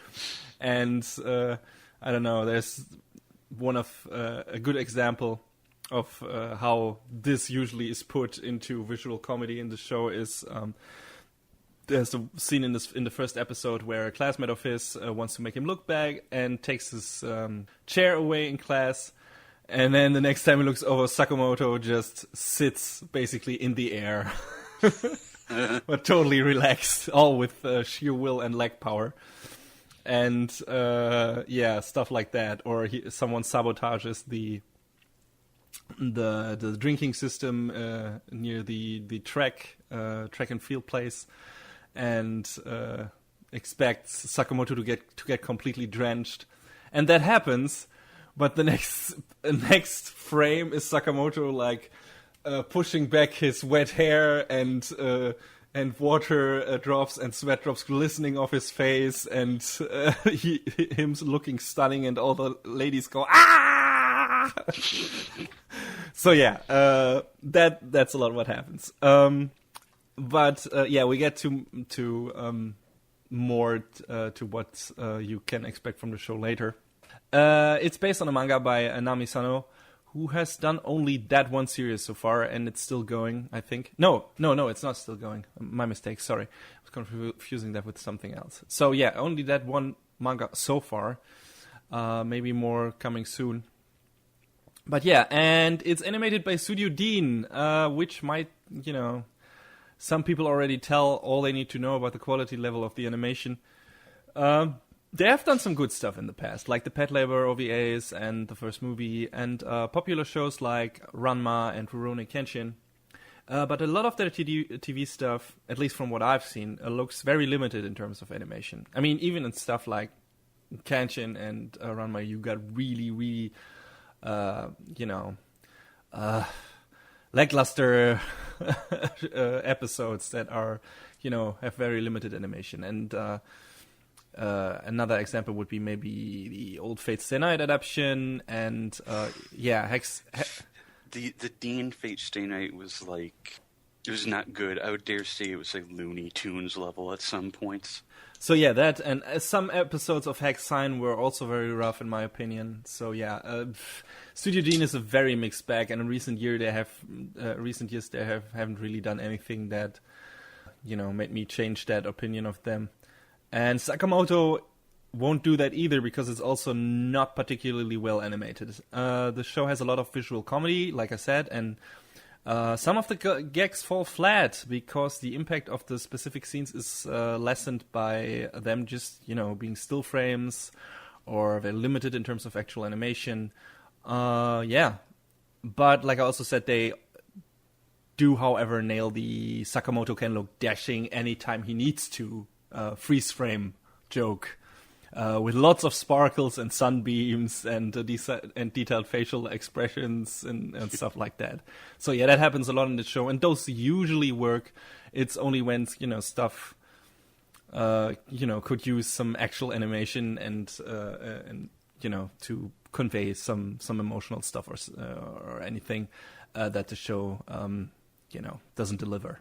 And I don't know, there's one of a good example of how this usually is put into visual comedy in the show is there's a scene in the first episode where a classmate of his wants to make him look back and takes his chair away in class, and then the next time he looks over, Sakamoto just sits basically in the air, but totally relaxed, all with sheer will and leg power, and stuff like that. Or someone sabotages the drinking system near the track and field place, and expects Sakamoto to get completely drenched, and that happens. But the next frame is Sakamoto like pushing back his wet hair, and water drops and sweat drops glistening off his face, and him looking stunning, and all the ladies go ah. So yeah, that's a lot of what happens. But we get to more to what you can expect from the show later. It's based on a manga by Naomi Sano, who has done only that one series so far, and it's still going, I think. No, it's not still going. My mistake, sorry. I was confusing that with something else. So yeah, only that one manga so far. Maybe more coming soon. But yeah, and it's animated by Studio Dean, which might, some people already tell all they need to know about the quality level of the animation. They have done some good stuff in the past, like the Pet Labor OVAs and the first movie, and popular shows like Ranma and Rurouni Kenshin. But a lot of their TV stuff, at least from what I've seen, looks very limited in terms of animation. I mean, even in stuff like Kenshin and Ranma, you got really, really, lackluster episodes that are, have very limited animation. And another example would be maybe the old Fate Stay Night adaptation, and The Dean Fate Stay Night was like, it was not good. I would dare say it was like Looney Tunes level at some points. So yeah, that, and some episodes of Hex Sign were also very rough in my opinion. So yeah, Studio Dean is a very mixed bag, and in recent years they haven't really done anything that made me change that opinion of them. And Sakamoto won't do that either, because it's also not particularly well animated. The show has a lot of visual comedy, like I said, and some of the gags fall flat because the impact of the specific scenes is lessened by them just, being still frames, or they're limited in terms of actual animation. But like I also said, they do, however, nail the Sakamoto can look dashing anytime he needs to freeze frame joke. With lots of sparkles and sunbeams and detailed facial expressions and stuff like that. So yeah, that happens a lot in the show, and those usually work. It's only when stuff could use some actual animation and to convey some emotional stuff or anything that the show doesn't deliver.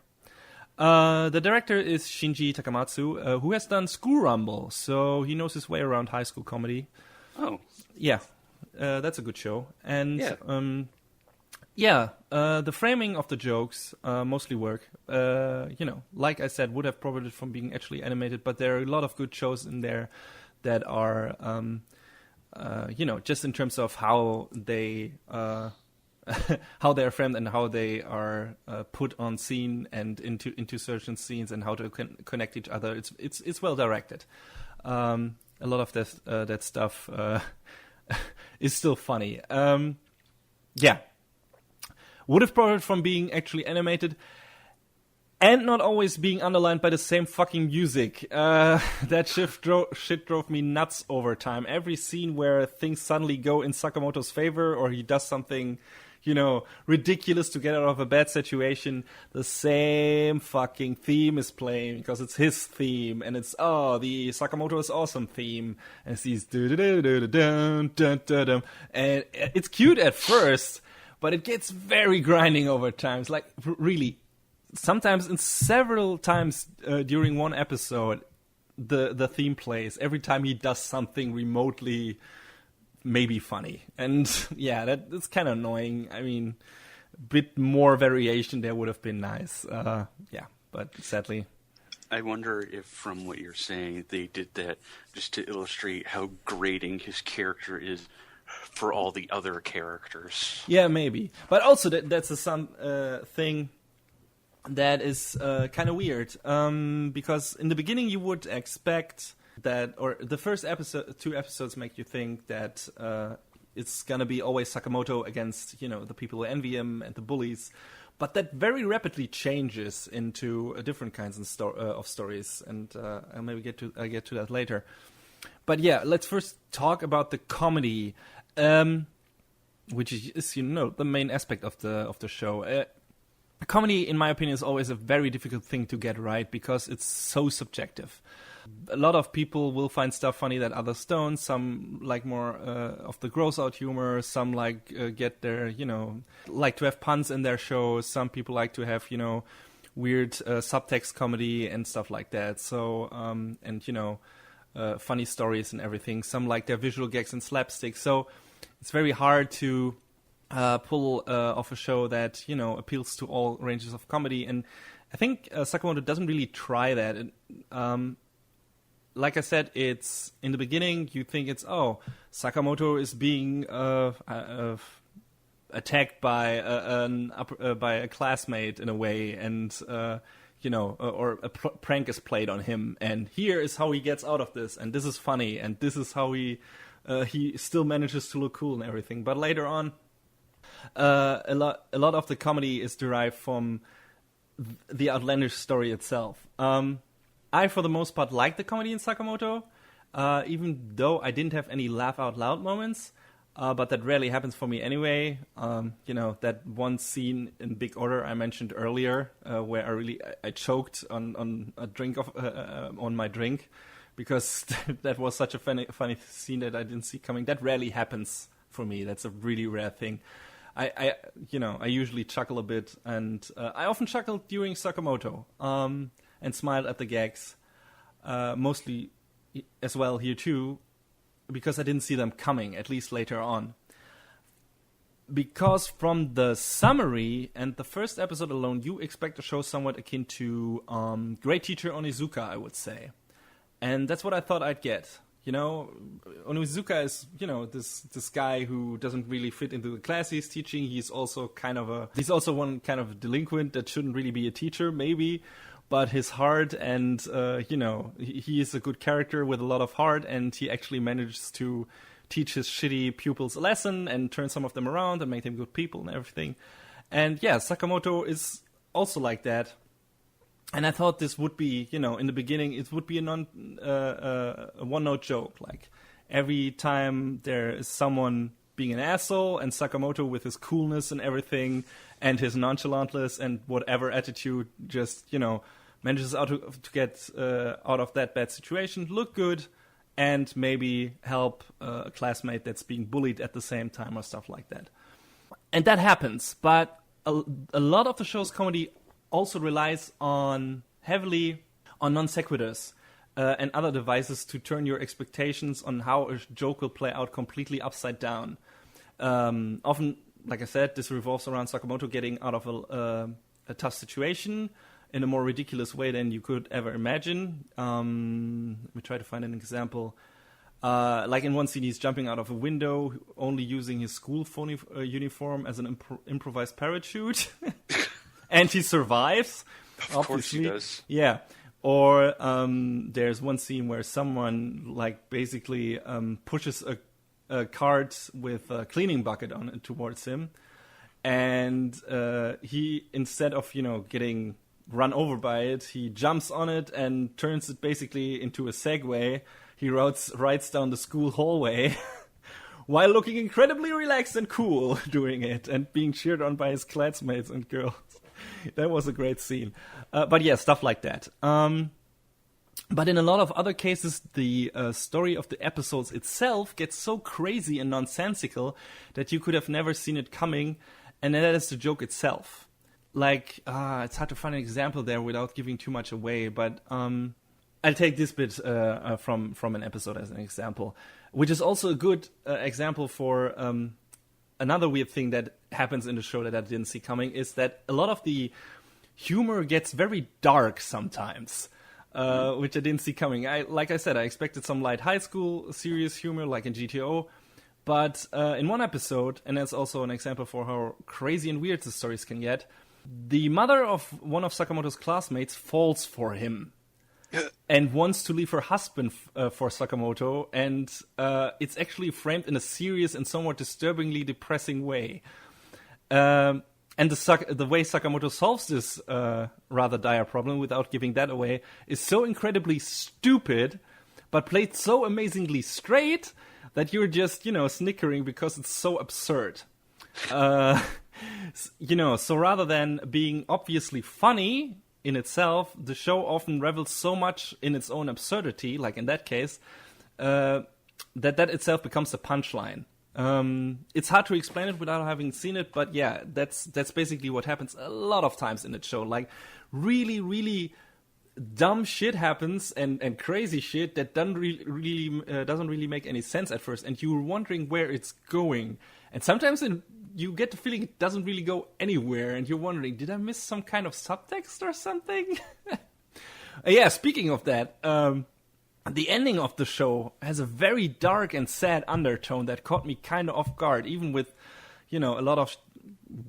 The director is Shinji Takamatsu, who has done School Rumble, so he knows his way around high school comedy. Oh. Yeah, that's a good show. And, the framing of the jokes mostly work. Like I said, would have profited from being actually animated, but there are a lot of good shows in there that are, just in terms of how they... how they are framed and how they are put on scene and into certain scenes, and how to connect each other. It's well directed. A lot of that stuff is still funny. yeah, would have profited from being actually animated and not always being underlined by the same fucking music. That shit drove me nuts over time. Every scene where things suddenly go in Sakamoto's favor or he does something, ridiculous to get out of a bad situation, the same fucking theme is playing because it's his theme, and it's the Sakamoto is awesome theme, and it's these dun, and it's cute at first, but it gets very grinding over time. It's like really, sometimes in several times during one episode, the theme plays every time he does something remotely maybe funny, and yeah, that's kind of annoying. I mean, a bit more variation there would have been nice. But sadly, I wonder if, from what you're saying, they did that just to illustrate how grating his character is for all the other characters. Yeah, maybe, but also that's thing that is kind of weird, because in the beginning you would expect that, or the first two episodes make you think that it's gonna be always Sakamoto against the people who envy him and the bullies, but that very rapidly changes into different kinds of stories, and I'll maybe get to that later. But yeah, let's first talk about the comedy, which is the main aspect of the show. Comedy, in my opinion, is always a very difficult thing to get right because it's so subjective. A lot of people will find stuff funny that others don't. Some like more of the gross out humor. Some like get their, like to have puns in their shows. Some people like to have, weird subtext comedy and stuff like that. So, funny stories and everything. Some like their visual gags and slapstick. So it's very hard to pull off a show that, appeals to all ranges of comedy. And I think Sakamoto doesn't really try that. Like I said, it's in the beginning you think it's Sakamoto is being attacked by a classmate in a way, and or a prank is played on him, and here is how he gets out of this, and this is funny, and this is how he still manages to look cool and everything. But later on, a lot of the comedy is derived from the outlandish story itself. I, for the most part, like the comedy in Sakamoto, even though I didn't have any laugh-out-loud moments, but that rarely happens for me anyway. That one scene in Big Order I mentioned earlier, where I choked on a drink on my drink, because that was such a funny scene that I didn't see coming. That rarely happens for me. That's a really rare thing. I usually chuckle a bit, and I often chuckled during Sakamoto. And smiled at the gags, mostly as well here too, because I didn't see them coming, at least later on. Because from the summary and the first episode alone, you expect a show somewhat akin to Great Teacher Onizuka, I would say. And that's what I thought I'd get. Onizuka is, this guy who doesn't really fit into the class he's teaching. He's also one kind of delinquent that shouldn't really be a teacher, maybe. But his heart and, he is a good character with a lot of heart, and he actually manages to teach his shitty pupils a lesson and turn some of them around and make them good people and everything. And yeah, Sakamoto is also like that. And I thought this would be, in the beginning, it would be a one-note joke. Like, every time there is someone being an asshole, and Sakamoto with his coolness and everything, and his nonchalantness and whatever attitude, just, manages to get out of that bad situation, look good, and maybe help a classmate that's being bullied at the same time or stuff like that. And that happens, but a lot of the show's comedy also relies heavily on non sequiturs and other devices to turn your expectations on how a joke will play out completely upside down. Often, like I said, this revolves around Sakamoto getting out of a tough situation in a more ridiculous way than you could ever imagine. Let me try to find an example. Like in one scene, he's jumping out of a window, only using his school uniform as an improvised parachute. And he survives. Of course he does. Yeah. Or there's one scene where someone basically pushes a cart with a cleaning bucket on it towards him. And he, instead of, getting run over by it, he jumps on it and turns it basically into a Segway. He rides down the school hallway while looking incredibly relaxed and cool doing it and being cheered on by his classmates and girls. That was a great scene. But yeah, stuff like that. But in a lot of other cases, the story of the episodes itself gets so crazy and nonsensical that you could have never seen it coming, and that is the joke itself. Like, it's hard to find an example there without giving too much away, but I'll take this bit from an episode as an example, which is also a good example for another weird thing that happens in the show that I didn't see coming, is that a lot of the humor gets very dark sometimes. Which I didn't see coming. Like I said, I expected some light high school serious humor like in GTO, but in one episode, and that's also an example for how crazy and weird the stories can get, the mother of one of Sakamoto's classmates falls for him and wants to leave her husband for Sakamoto, and it's actually framed in a serious and somewhat disturbingly depressing way. And the way Sakamoto solves this rather dire problem without giving that away is so incredibly stupid, but played so amazingly straight that you're just, snickering because it's so absurd. So rather than being obviously funny in itself, the show often revels so much in its own absurdity, like in that case, that itself becomes a punchline. It's hard to explain it without having seen it, but yeah, that's basically what happens a lot of times in the show. Like, really, really dumb shit happens and crazy shit that doesn't really make any sense at first, and you're wondering where it's going. And sometimes you get the feeling it doesn't really go anywhere, and you're wondering, did I miss some kind of subtext or something? Yeah, speaking of that, the ending of the show has a very dark and sad undertone that caught me kind of off guard, even with, a lot of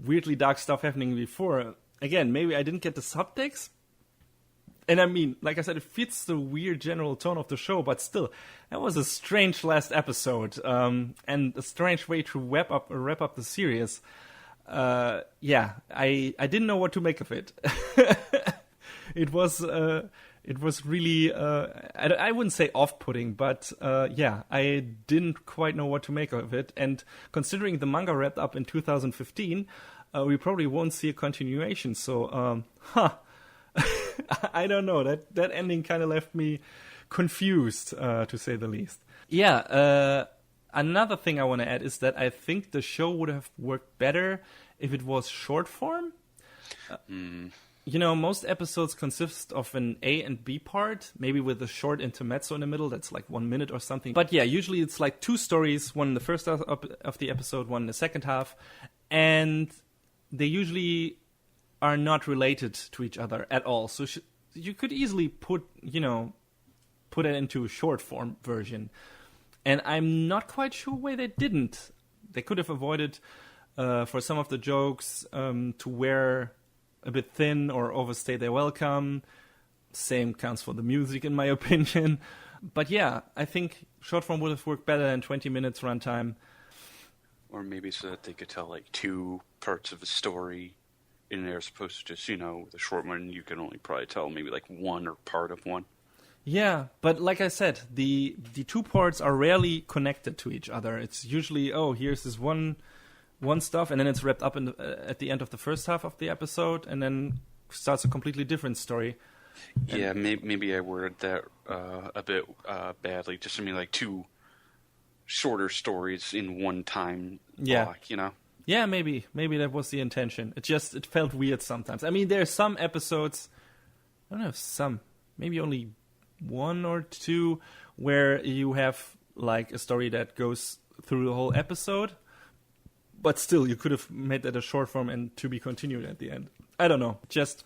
weirdly dark stuff happening before. Again, maybe I didn't get the subtext. And I mean, like I said, it fits the weird general tone of the show, but still, that was a strange last episode, and a strange way to wrap up the series. Yeah, I didn't know what to make of it. It was really, I wouldn't say off-putting, but yeah, I didn't quite know what to make of it. And considering the manga wrapped up in 2015, we probably won't see a continuation. So, I don't know. That ending kind of left me confused, to say the least. Yeah, another thing I want to add is that I think the show would have worked better if it was short form. Most episodes consist of an A and B part, maybe with a short intermezzo in the middle that's like 1 minute or something. But yeah, usually it's like two stories, one in the first half of the episode, one in the second half. And they usually are not related to each other at all. So you could easily put it into a short form version. And I'm not quite sure why they didn't. They could have avoided, for some of the jokes, to wear a bit thin or overstay their welcome. Same counts for the music, in my opinion. But yeah, I think short form would have worked better than 20 minutes runtime. Or maybe so that they could tell like two parts of a story, and they're supposed to just, with a short one, you can only probably tell maybe like one or part of one. Yeah, but like I said, the two parts are rarely connected to each other. It's usually, here's this one stuff, and then it's wrapped up at the end of the first half of the episode, and then starts a completely different story. Yeah, maybe I worded that a bit badly. Just like two shorter stories in one time block, Yeah, maybe that was the intention. It felt weird sometimes. I mean, there's some episodes, I don't know, maybe only one or two, where you have like a story that goes through the whole episode, but still, you could have made that a short form and to be continued at the end. I don't know. Just,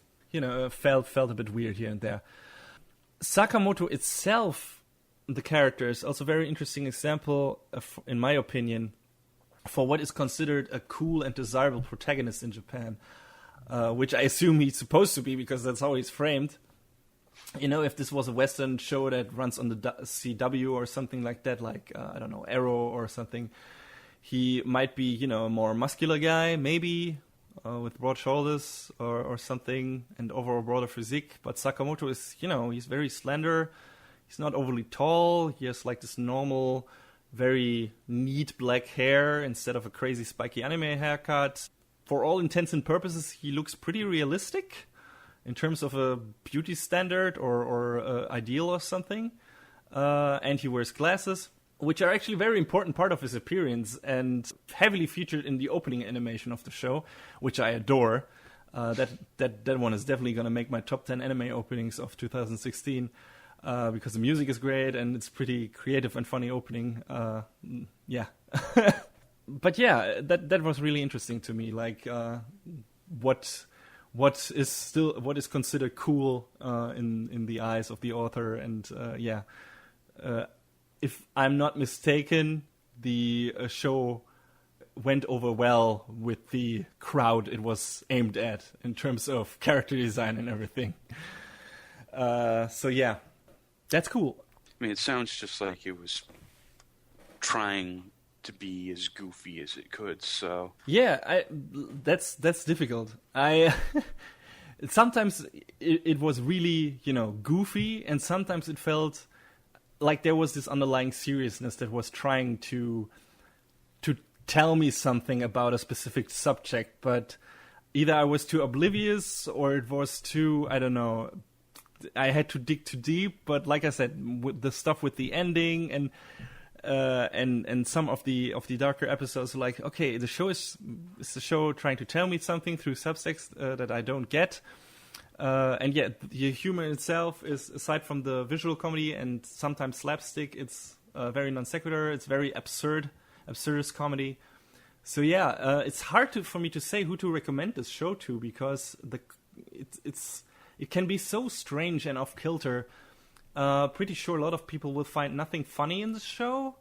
felt a bit weird here and there. Sakamoto itself, the character, is also a very interesting example, in my opinion, for what is considered a cool and desirable protagonist in Japan, which I assume he's supposed to be because that's how he's framed. if this was a Western show that runs on the CW or something like that, like, I don't know, Arrow or something, he might be, a more muscular guy, maybe, with broad shoulders or something, and overall broader physique. But Sakamoto is, he's very slender. He's not overly tall. He has like this normal, very neat black hair instead of a crazy spiky anime haircut. For all intents and purposes, he looks pretty realistic in terms of a beauty standard or ideal or something. And he wears glasses, which are actually a very important part of his appearance and heavily featured in the opening animation of the show, which I adore. That one is definitely going to make my top 10 anime openings of 2016, because the music is great and it's pretty creative and funny opening. Yeah. But yeah, that was really interesting to me. Like, what is considered cool in the eyes of the author, and if I'm not mistaken, the show went over well with the crowd it was aimed at in terms of character design and everything. So yeah, that's cool. I mean, it sounds just like it was trying to be as goofy as it could. So yeah, that's difficult. Sometimes it was really goofy, and sometimes it felt like there was this underlying seriousness that was trying to tell me something about a specific subject, but either I was too oblivious or it was too, I don't know, I had to dig too deep. But like I said, with the stuff with the ending and some of the darker episodes, like, okay, the show is the show trying to tell me something through subtext that I don't get. And yet, the humor itself is, aside from the visual comedy and sometimes slapstick, it's very non sequitur. It's very absurdist comedy. So yeah, it's hard for me to say who to recommend this show to, because it can be so strange and off kilter. Pretty sure a lot of people will find nothing funny in the show.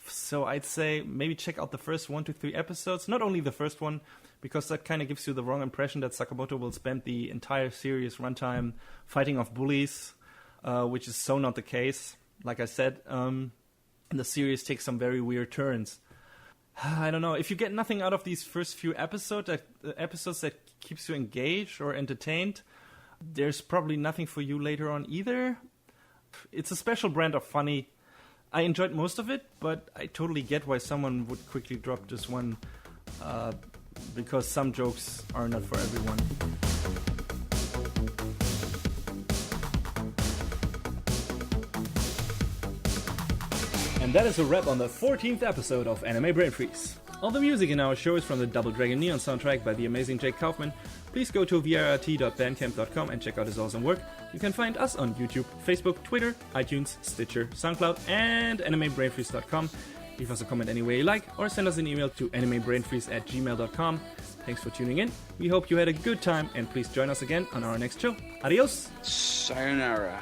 So I'd say maybe check out the first 1 to 3 episodes. Not only the first one, because that kind of gives you the wrong impression that Sakamoto will spend the entire series runtime fighting off bullies, which is so not the case. Like I said, the series takes some very weird turns. I don't know. If you get nothing out of these first few episodes that keeps you engaged or entertained, there's probably nothing for you later on either. It's a special brand of funny. I enjoyed most of it, but I totally get why someone would quickly drop this one, because some jokes are not for everyone. And that is a wrap on the 14th episode of Anime Brain Freeze. All the music in our show is from the Double Dragon Neon soundtrack by the amazing Jake Kaufman. Please go to vrt.bandcamp.com and check out his awesome work. You can find us on YouTube, Facebook, Twitter, iTunes, Stitcher, SoundCloud, and animebrainfreeze.com. Leave us a comment any way you like, or send us an email to animebrainfreeze@gmail.com. Thanks for tuning in. We hope you had a good time, and please join us again on our next show. Adios! Sayonara.